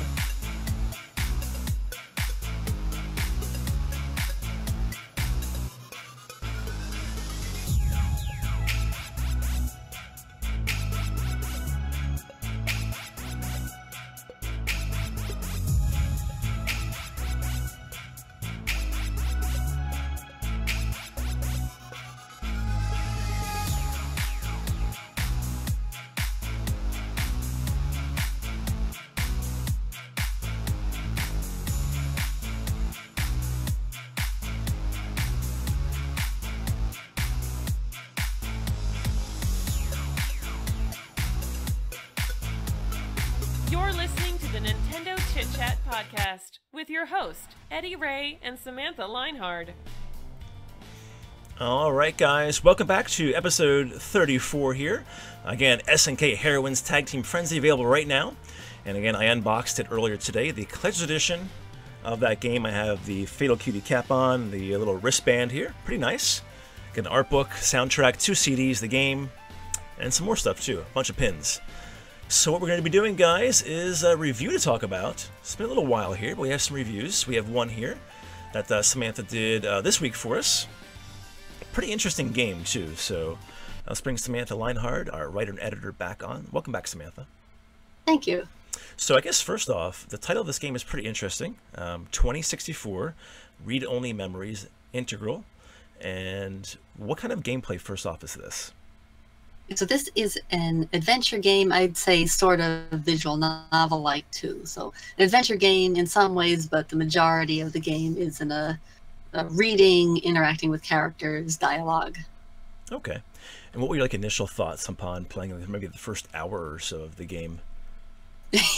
You're listening to the Nintendo Chit Chat podcast with your host, Eddie Ray and Samantha Leinhard.
All right, guys, welcome back to episode 34 here. Again, SNK Heroines Tag Team Frenzy available right now. And again, I unboxed it earlier today, the collector's edition of that game. I have the Fatal Cutie cap on, the little wristband here. Pretty nice. Got an art book, soundtrack, 2 CDs, the game, and some more stuff too. A bunch of pins. So what we're going to be doing, guys, is a review to talk about. It's been a little while here, but we have some reviews. We have one here that Samantha did this week for us. Pretty interesting game, too. So let's bring Samantha Leinhard, our writer and editor, back on. Welcome back, Samantha.
Thank you.
So I guess first off, the title of this game is pretty interesting. 2064, Read-Only Memories, Integral. And what kind of gameplay, first off, is this?
So this is an adventure game, I'd say sort of visual novel-like too. So an adventure game in some ways, but the majority of the game is in a reading, interacting with characters, dialogue.
Okay. And what were your like initial thoughts upon playing like, maybe the first hour or so of the game?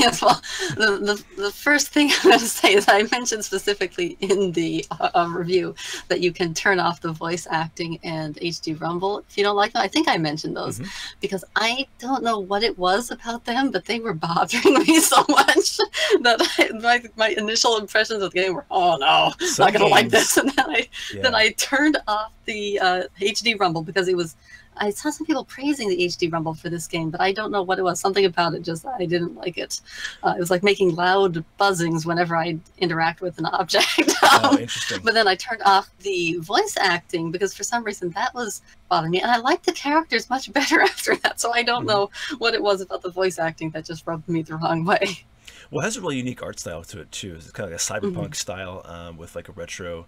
Yes, well, the first thing I'm going to say is I mentioned specifically in the review that you can turn off the voice acting and HD Rumble if you don't like them. I think I mentioned those because I don't know what it was about them, but they were bothering me so much that my initial impressions of the game were, oh no, I'm not going to like this. And then I turned off the HD Rumble because it was. I saw some people praising the HD Rumble for this game, but I don't know what it was. Something about it just, I didn't like it. It was like making loud buzzings whenever I interact with an object.
Interesting.
But then I turned off the voice acting because for some reason that was bothering me. And I liked the characters much better after that. So I don't know what it was about the voice acting that just rubbed me the wrong way.
Well, it has a really unique art style to it, too. It's kind of like a cyberpunk style with like a retro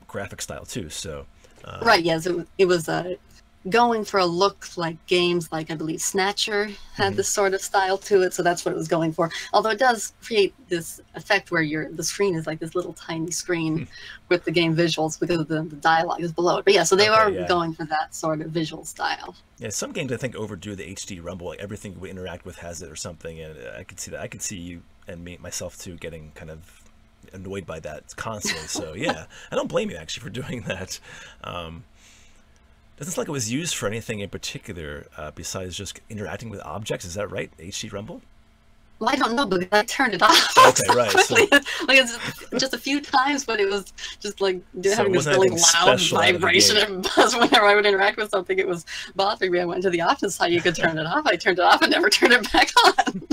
graphic style, too. So,
right, yes. It was going for a look like games like I believe Snatcher had this sort of style to it, so that's what it was going for. Although it does create this effect where the screen is like this little tiny screen with the game visuals because the dialogue is below it. But yeah, so they are going for that sort of visual style. Yeah,
some games I think overdo the HD Rumble, like everything we interact with has it or something, and I could see that. I could see you and myself too getting kind of annoyed by that constantly. So yeah, I don't blame you actually for doing that. Doesn't look like it was used for anything in particular besides just interacting with objects. Is that right? HD Rumble?
Well, I don't know, but I turned it off.
Okay, right.
So, like it's just a few times, but it was just like having this really loud vibration and buzz whenever I would interact with something. It was bothering me. I went to the options how you could turn it off. I turned it off and never turned it back on.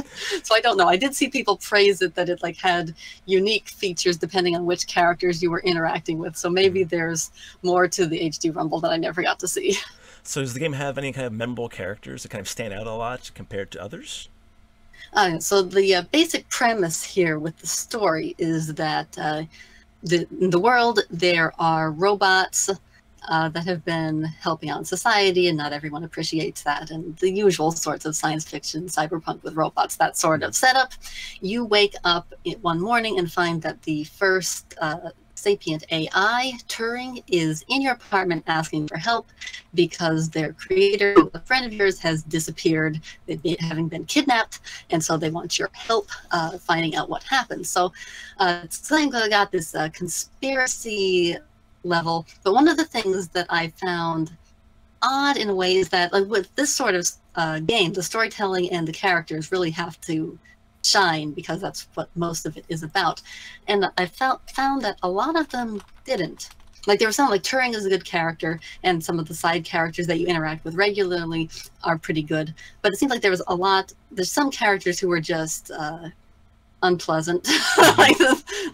So I don't know. I did see people praise it that it like had unique features depending on which characters you were interacting with. So maybe there's more to the HD Rumble that I never got to see.
So does the game have any kind of memorable characters that kind of stand out a lot compared to others?
So the basic premise here with the story is that in the world there are robots that have been helping out society, and not everyone appreciates that, and the usual sorts of science fiction, cyberpunk with robots, that sort of setup. You wake up one morning and find that the first sapient AI, Turing, is in your apartment asking for help because their creator, a friend of yours, has disappeared, having been kidnapped, and so they want your help finding out what happened. So it's kind of got this conspiracy level, but one of the things that I found odd in a way is that like with this sort of game, the storytelling and the characters really have to shine because that's what most of it is about. And I found that a lot of them didn't. Like there was some, like Turing is a good character, and some of the side characters that you interact with regularly are pretty good. But it seems like there's some characters who were just unpleasant,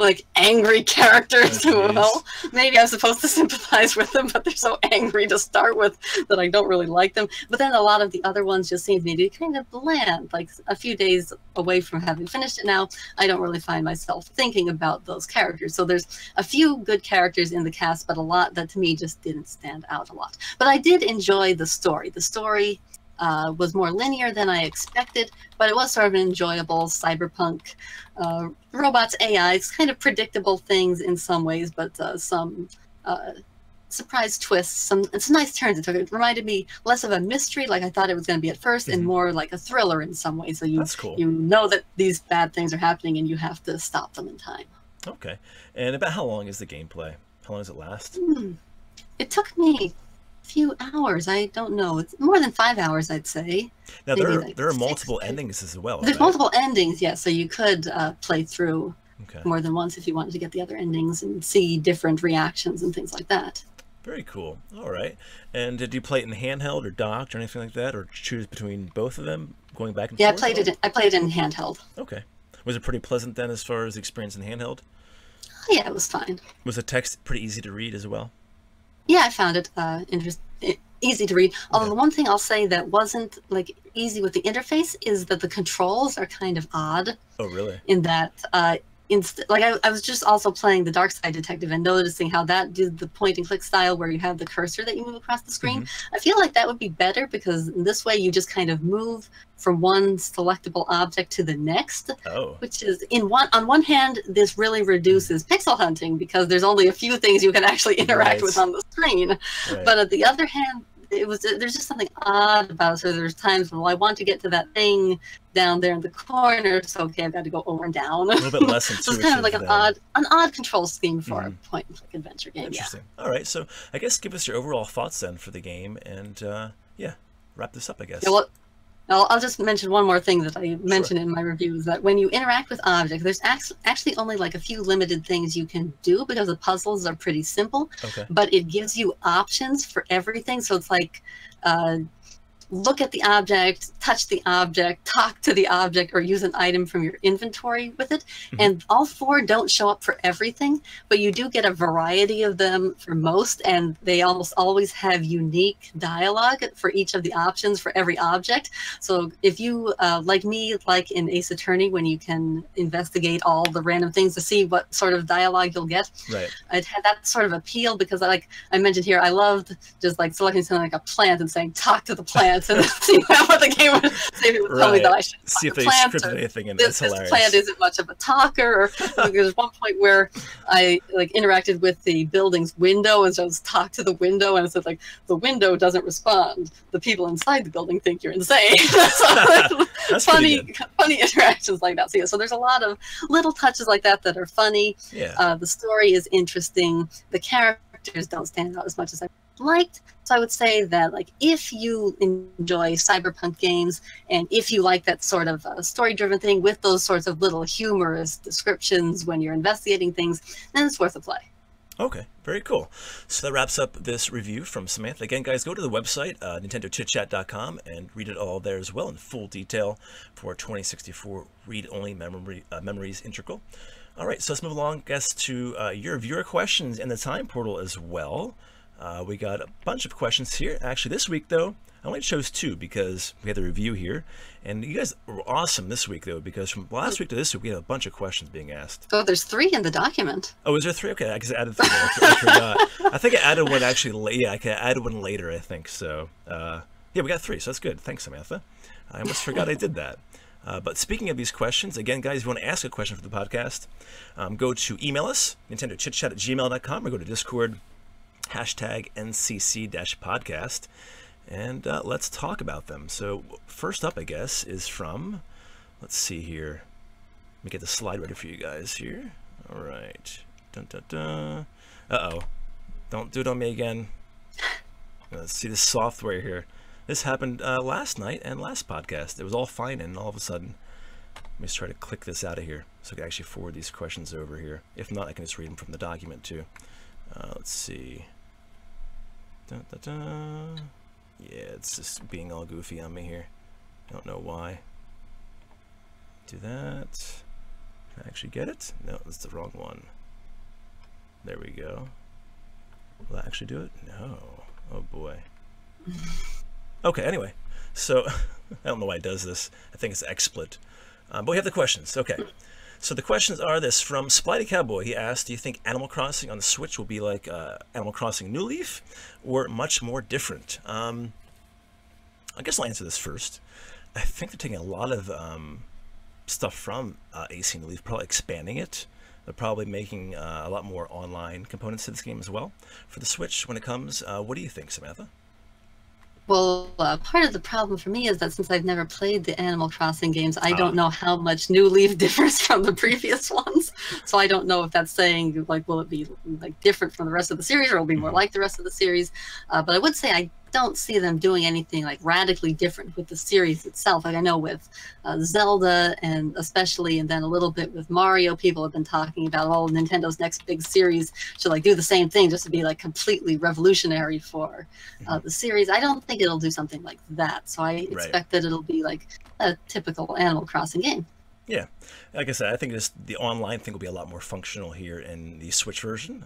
like angry characters who, well, maybe I'm supposed to sympathize with them, but they're so angry to start with that I don't really like them. But then a lot of the other ones just seem to me to be kind of bland. Like a few days away from having finished it now, I don't really find myself thinking about those characters. So there's a few good characters in the cast, but a lot that to me just didn't stand out a lot. But I did enjoy the story. The story was more linear than I expected, but it was sort of an enjoyable cyberpunk robots, AIs, kind of predictable things in some ways, but some surprise twists, some nice turns it took. It reminded me less of a mystery like I thought it was going to be at first, and more like a thriller in some ways. So you know that these bad things are happening and you have to stop them in time. Okay.
And about how long is the gameplay? How long does it last?
It took me few hours. I don't know. It's more than 5 hours, I'd say.
Now there are multiple endings as well.
There's multiple endings, yes. So you could play through more than once if you wanted to get the other endings and see different reactions and things like that.
Very cool. All right. And did you play it in handheld or docked or anything like that, or choose between both of them, going back and forth?
I played it in handheld.
Okay. Was it pretty pleasant then, as far as the experience in handheld?
Yeah, it was fine. Was
the text pretty easy to read as well?
Yeah, I found it easy to read. Although the one thing I'll say that wasn't like easy with the interface is that the controls are kind of odd.
Oh, really?
In that I was just also playing the Dark Side Detective and noticing how that did the point and click style where you have the cursor that you move across the screen. I feel like that would be better because this way you just kind of move from one selectable object to the next, which is on one hand, this really reduces pixel hunting because there's only a few things you can actually interact with on the screen. But on the other hand, there's just something odd about it. So there's times when, well, I want to get to that thing down there in the corner, so okay, I've got to go over and down. A little bit less intuitive. So it's kind of like an odd control scheme for a point and click adventure game.
Interesting. All right, so I guess give us your overall thoughts then for the game, and yeah, wrap this up, I guess.
Yeah, well, I'll just mention one more thing that I mentioned in my review, is that when you interact with objects, there's actually only like a few limited things you can do because the puzzles are pretty simple, but it gives you options for everything. So it's like, look at the object, touch the object, talk to the object, or use an item from your inventory with it. And all 4 don't show up for everything, but you do get a variety of them for most, and they almost always have unique dialogue for each of the options for every object. So if you, like me, like in Ace Attorney, when you can investigate all the random things to see what sort of dialogue you'll get, it had that sort of appeal because, like I mentioned here, I loved just like selecting something like a plant and saying, talk to the plant. And see what the game would say. It would tell me that I should
see if they scripted anything in this.
This plant isn't much of a talker. Or there's one point where I like interacted with the building's window and just talked to the window, and it said like, the window doesn't respond. The people inside the building think you're insane. That's funny interactions like that. So yeah, so there's a lot of little touches like that that are funny. The story is interesting. The characters don't stand out as much as I liked. So I would say that, like, if you enjoy cyberpunk games and if you like that sort of story-driven thing with those sorts of little humorous descriptions when you're investigating things, then it's worth a play.
Okay, very cool. So that wraps up this review from Samantha. Again, guys, go to the website, NintendoChitChat.com, and read it all there as well in full detail for 2064 read-only memories integral. All right, so let's move along, guys, to your viewer questions in the time portal as well. We got a bunch of questions here. Actually, this week, though, I only chose 2 because we had the review here. And you guys were awesome this week, though, because from last week to this week, we had a bunch of questions being asked.
Oh, there's 3 in the document.
Oh, is there 3? Okay, I guess I added 3. I forgot. I think I added one actually. Yeah, I added one later, I think. So, yeah, we got 3, so that's good. Thanks, Samantha. I almost forgot I did that. But speaking of these questions, again, guys, if you want to ask a question for the podcast, go to email us, nintendochitchat@gmail.com, or go to Discord, hashtag #NCC-podcast, and let's talk about them. So first up, I guess, is from, let's see here. Let me get the slide ready for you guys here. All right. Dun, dun, dun. Uh-oh. Don't do it on me again. Let's see this software here. This happened last night and last podcast. It was all fine, and all of a sudden, let me just try to click this out of here so I can actually forward these questions over here. If not, I can just read them from the document too. Let's see. Dun, dun, dun. Yeah, it's just being all goofy on me here. Don't know why. Do that. Can I actually get it? No, that's the wrong one. There we go. Will that actually do it? No. Oh boy. Okay, anyway. So, I don't know why it does this. I think it's XSplit. But we have the questions. Okay. So the questions are this from Splitty Cowboy. He asked, do you think Animal Crossing on the Switch will be like Animal Crossing New Leaf or much more different? I guess I'll answer this first. I think they're taking a lot of stuff from AC New Leaf, probably expanding it. They're probably making a lot more online components to this game as well for the Switch when it comes. What do you think, Samantha?
Well, part of the problem for me is that since I've never played the Animal Crossing games, I don't know how much New Leaf differs from the previous ones. So I don't know if that's saying, like, will it be like different from the rest of the series, or will it be more like the rest of the series? But I would say I don't see them doing anything like radically different with the series itself. Like I know with Zelda, and especially, and then a little bit with Mario, people have been talking about, oh, Nintendo's next big series should like do the same thing, just to be like completely revolutionary for the series. I don't think it'll do something like that. So I expect that it'll be like a typical Animal Crossing game.
Yeah, like I said, I think the online thing will be a lot more functional here in the Switch version.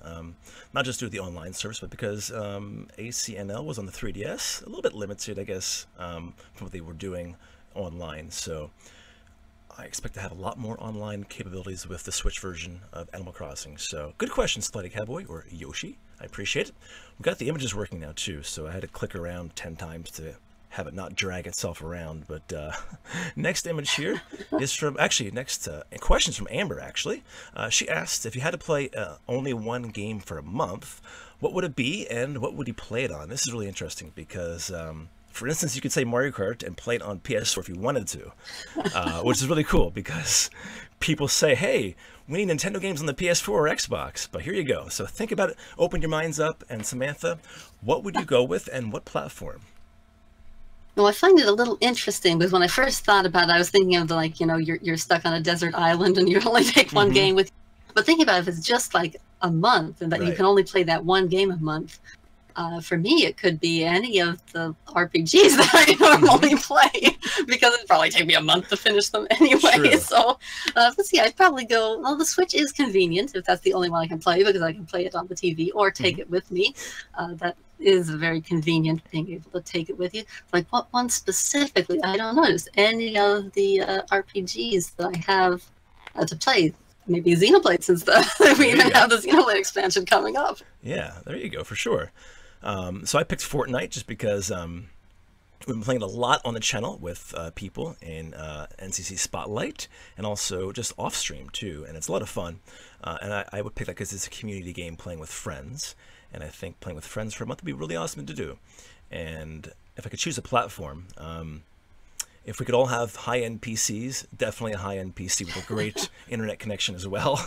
Not just due to the online service, but because ACNL was on the 3DS, a little bit limited, I guess, from what they were doing online. So I expect to have a lot more online capabilities with the Switch version of Animal Crossing. So, good question, Slutty Cowboy, or Yoshi. I appreciate it. We've got the images working now, too, so I had to click around 10 times to have it not drag itself around. But next image here is from, actually, next question's from Amber, actually. She asked, if you had to play only one game for a month, what would it be, and what would you play it on? This is really interesting because... for instance, you could say Mario Kart and play it on PS4 if you wanted to, which is really cool because people say, hey, we need Nintendo games on the PS4 or Xbox, but here you go. So think about it, open your minds up, and Samantha, what would you go with and what platform?
Well, I find it a little interesting because when I first thought about it, I was thinking of like, you know, you're stuck on a desert island and you only take one game with you. But thinking about it, if it's just like a month and that you can only play that one game a month, for me, it could be any of the RPGs that I normally play because it'd probably take me a month to finish them anyway.
True.
So let's see, I'd probably go, well, the Switch is convenient if that's the only one I can play because I can play it on the TV or take it with me. That is very convenient, being able to take it with you. Like, what one specifically? I don't know. Just any of the RPGs that I have to play. Maybe Xenoblade, since we even have the Xenoblade expansion coming up.
Yeah, there you go, for sure. So I picked Fortnite just because we've been playing a lot on the channel with people in NCC Spotlight and also just off stream too, and it's a lot of fun. And I would pick that because it's a community game playing with friends, and I think playing with friends for a month would be really awesome to do. And if I could choose a platform, if we could all have high-end PCs, definitely a high-end PC with a great internet connection as well.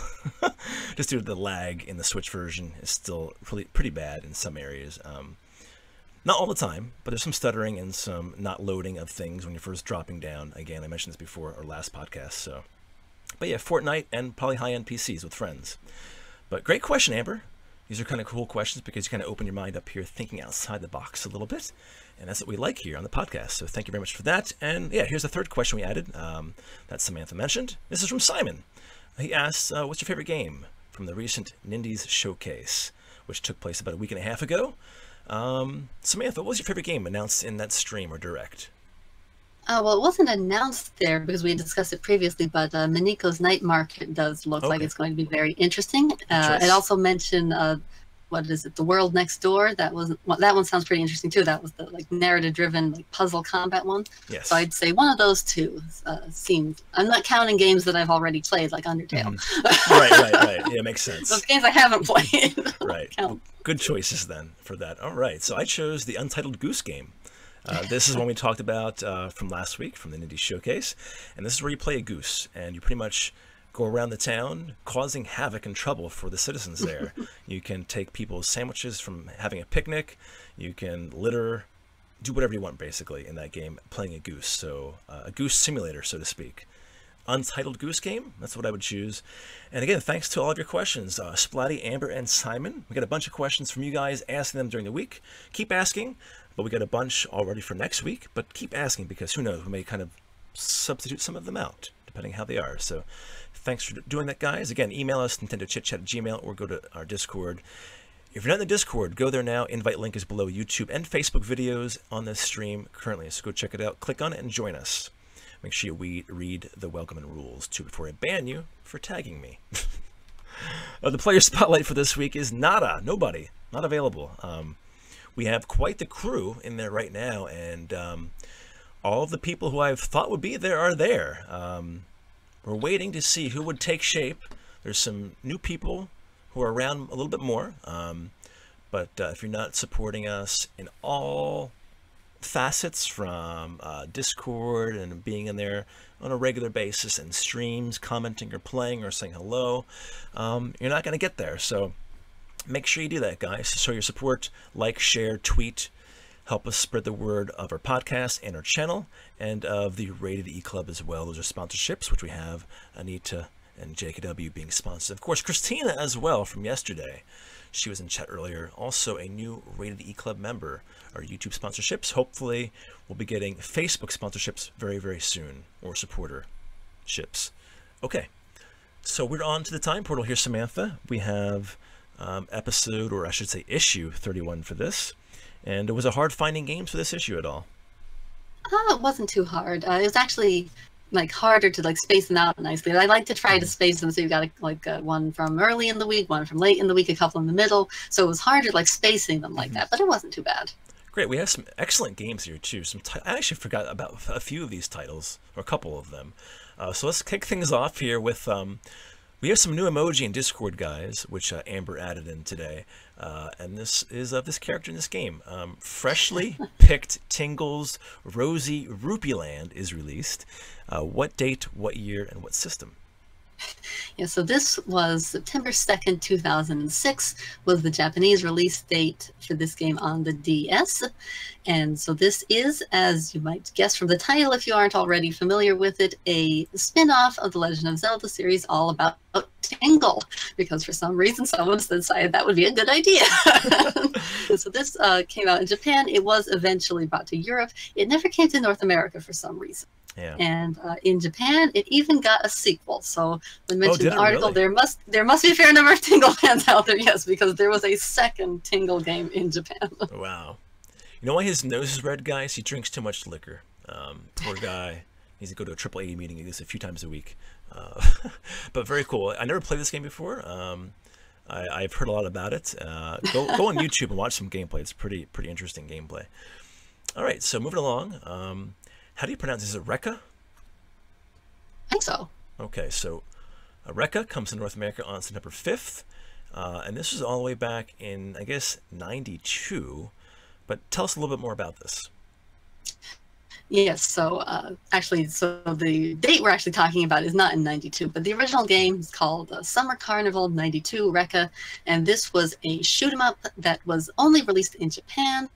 Just due to the lag in the Switch version is still pretty bad in some areas. Not all the time, but there's some stuttering and some not loading of things when you're first dropping down. Again, I mentioned this before our last podcast. So, but yeah, Fortnite and probably high-end PCs with friends. But great question, Amber. These are kind of cool questions because you kind of open your mind up here, thinking outside the box a little bit. And that's what we like here on the podcast. So thank you very much for that. And yeah, here's the third question we added that Samantha mentioned. This is from Simon. He asks, what's your favorite game from the recent Nindies Showcase, which took place about a week and a half ago? Samantha, what was your favorite game announced in that stream or direct?
Well, it wasn't announced there because we had discussed it previously, but Miniko's Night Market does look like it's going to be very interesting. It also mentioned, what is it, The World Next Door? That one sounds pretty interesting too. That was the like narrative-driven like puzzle combat one.
Yes.
So I'd say one of those two seemed. I'm not counting games that I've already played, like Undertale.
Right. Yeah, makes sense.
Those games I haven't played.
Right. Well, good choices then for that. All right. So I chose the Untitled Goose Game. This is one we talked about from last week from the Nindies Showcase, and this is where you play a goose and you pretty much go around the town causing havoc and trouble for the citizens there. You can take people's sandwiches from having a picnic, you can litter, do whatever you want basically in that game playing a goose. So a goose simulator, so to speak. Untitled Goose Game, that's what I would choose. And again, thanks to all of your questions, Splatty, Amber, and Simon. We got a bunch of questions from you guys, asking them during the week. Keep asking, but we got a bunch already for next week, but keep asking because who knows, we may kind of substitute some of them out depending how they are. So thanks for doing that, guys. Again, email us nintendochitchat@gmail.com or go to our Discord. If you're not in the Discord, go there now. Invite link is below YouTube and Facebook videos on this stream currently, so go check it out. Click on it and join us. Make sure you read the welcome and rules too before I ban you for tagging me. The player spotlight for this week is nada, nobody, not available. We have quite the crew in there right now, and all of the people who I thought would be there are there. We're waiting to see who would take shape. There's some new people who are around a little bit more, but if you're not supporting us in all facets from Discord and being in there on a regular basis and streams, commenting or playing or saying hello, you're not going to get there. So make sure you do that, guys. Show your support, like, share, tweet, help us spread the word of our podcast and our channel and of the Rated E Club as well. Those are sponsorships, which we have Anita and JKW being sponsored. Of course, Christina as well from yesterday. She was in chat earlier, also a new Rated E Club member. Our YouTube sponsorships, hopefully we'll be getting Facebook sponsorships very, very soon, or supporterships. Okay, so we're on to the time portal here, Samantha. We have episode, or I should say issue 31 for this. And it was a hard finding games for this issue at all?
It wasn't too hard. It was actually like harder to like space them out nicely. I like to try to space them so you got like one from early in the week, one from late in the week, a couple in the middle. So it was harder like spacing them like that, but it wasn't too bad.
Great. We have some excellent games here too. I actually forgot about a few of these titles, or a couple of them. So let's kick things off here with we have some new emoji in Discord, guys, which Amber added in today. And this is this character in this game. Freshly picked Tingle's Rosy Rupee Land is released. What date, what year, and what system?
Yeah, so this was September 2nd, 2006 was the Japanese release date for this game on the DS. And so this is, as you might guess from the title if you aren't already familiar with it, a spin-off of the Legend of Zelda series all about Tingle, because for some reason someone decided that would be a good idea. So this came out in Japan. It was eventually brought to Europe. It never came to North America for some reason.
Yeah.
And in Japan, it even got a sequel. So when mentioned in the article,
really?
there must be a fair number of Tingle fans out there, yes, because there was a second Tingle game in Japan.
Wow. You know why his nose is red, guys? He drinks too much liquor. Poor guy. He needs to go to a AAA meeting at least a few times a week. But very cool. I never played this game before. I've heard a lot about it. Go on YouTube and watch some gameplay. It's pretty interesting gameplay. All right, so moving along. How do you pronounce this? Is it Rekka?
I think so.
Okay, so Rekka comes to North America on September 5th. And this was all the way back in, I guess, 92. But tell us a little bit more about this.
Yes, so actually, so the date we're actually talking about is not in 92, but the original game is called Summer Carnival 92 Rekka, and this was a shoot 'em up that was only released in Japan.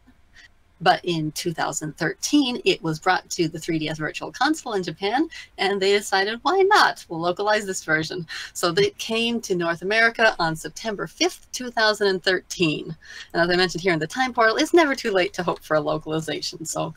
But in 2013, it was brought to the 3DS Virtual Console in Japan, and they decided, why not? We'll localize this version. So they came to North America on September 5th, 2013. And as I mentioned here in the time portal, it's never too late to hope for a localization. So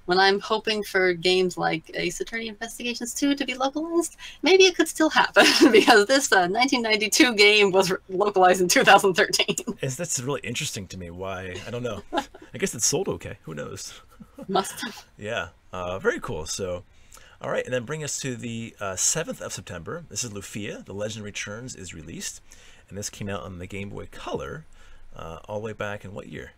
when I'm hoping for games like Ace Attorney Investigations 2 to be localized, maybe it could still happen, because this 1992 game was localized in 2013.
That's really interesting to me. Why? I don't know. I guess it's sold okay. Who knows?
Must have.
Yeah, very cool. So, all right, and then bring us to the 7th of September. This is Lufia. The Legend Returns is released, and this came out on the Game Boy Color all the way back in what year?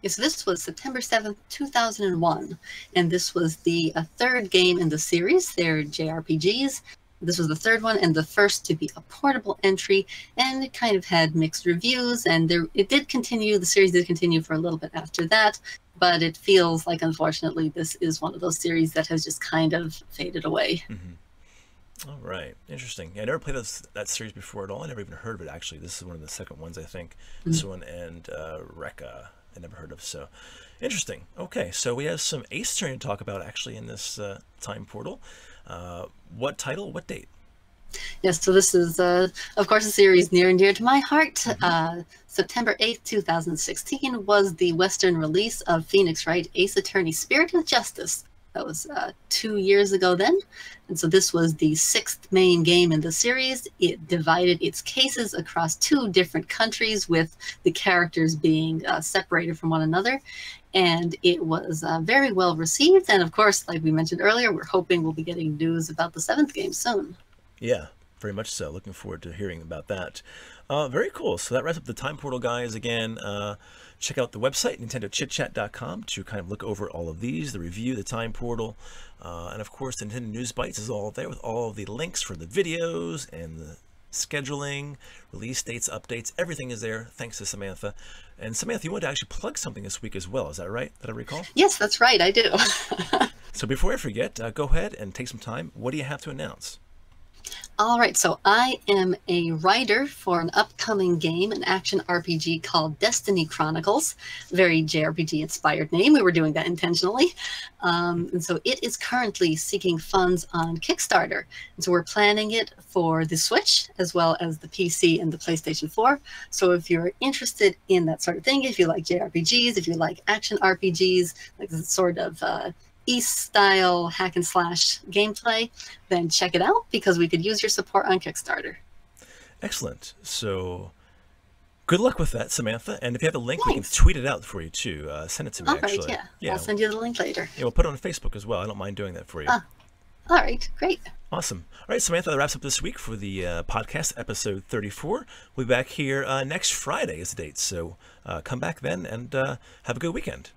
Yes, this was September 7th, 2001, and this was the third game in the series. They're JRPGs. This was the third one and the first to be a portable entry, and it kind of had mixed reviews, and it did continue, the series did continue for a little bit after that, but it feels like, unfortunately, this is one of those series that has just kind of faded away.
Mm-hmm. All right, interesting. Yeah, I never played that series before at all. I never even heard of it, actually. This is one of the second ones, I think. Mm-hmm. This one and Rekka, I never heard of, so interesting. Okay, so we have some Ace Attorney to talk about, actually, in this time portal. What title, what date?
Yes, so this is, of course, a series near and dear to my heart. Mm-hmm. September 8th, 2016 was the Western release of Phoenix Wright Ace Attorney Spirit of Justice. That was 2 years ago then. And so this was the 6th main game in the series. It divided its cases across 2 different countries, with the characters being separated from one another. And it was very well received. And of course, like we mentioned earlier, we're hoping we'll be getting news about the 7th game soon.
Yeah, very much so. Looking forward to hearing about that. Very cool. So that wraps up the time portal, guys. Again, check out the website, NintendoChitChat.com, to kind of look over all of these, the review, the time portal. And of course, the Nintendo News Bites is all there with all of the links for the videos and the scheduling, release dates, updates. Everything is there, thanks to Samantha. And Samantha, you wanted to actually plug something this week as well. Is that right? Did I recall?
Yes, that's right. I do.
So before I forget, go ahead and take some time. What do you have to announce?
All right, so I am a writer for an upcoming game, an action RPG called Destiny Chronicles. Very JRPG-inspired name. We were doing that intentionally. And so it is currently seeking funds on Kickstarter. And so we're planning it for the Switch, as well as the PC and the PlayStation 4. So if you're interested in that sort of thing, if you like JRPGs, if you like action RPGs, like the sort of East-style hack-and-slash gameplay, then check it out, because we could use your support on Kickstarter.
Excellent. So good luck with that, Samantha. And if you have a link, we can tweet it out for you, too. Send it to me,
All
actually.
right, yeah. I'll send you the link later.
Yeah, we'll put it on Facebook as well. I don't mind doing that for you.
All right, great.
Awesome. All right, Samantha, that wraps up this week for the podcast, episode 34. We'll be back here next Friday is the date, so come back then and have a good weekend.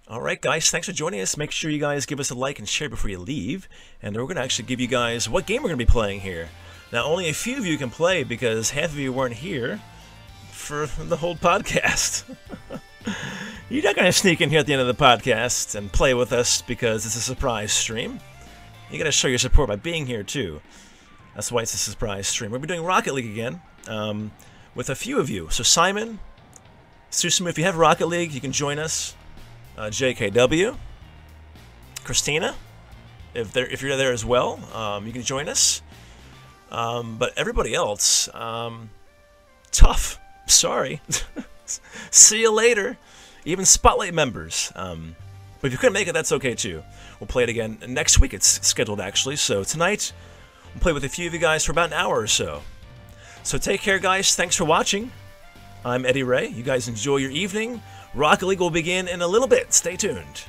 All right, guys, thanks for joining us. Make sure you guys give us a like and share before you leave. And we're going to actually give you guys what game we're going to be playing here. Now, only a few of you can play because half of you weren't here for the whole podcast. You're not going to sneak in here at the end of the podcast and play with us because it's a surprise stream. You got to show your support by being here, too. That's why it's a surprise stream. We'll be doing Rocket League again with a few of you. So, Simon, Susumu, if you have Rocket League, you can join us. JKW, Christina, if you're there as well, you can join us. But everybody else, tough. Sorry. See you later. Even Spotlight members. But if you couldn't make it, that's okay too. We'll play it again next week. It's scheduled actually. So tonight, we'll play with a few of you guys for about an hour or so. So take care, guys. Thanks for watching. I'm Eddy Ray. You guys enjoy your evening. Rocket League will begin in a little bit. Stay tuned.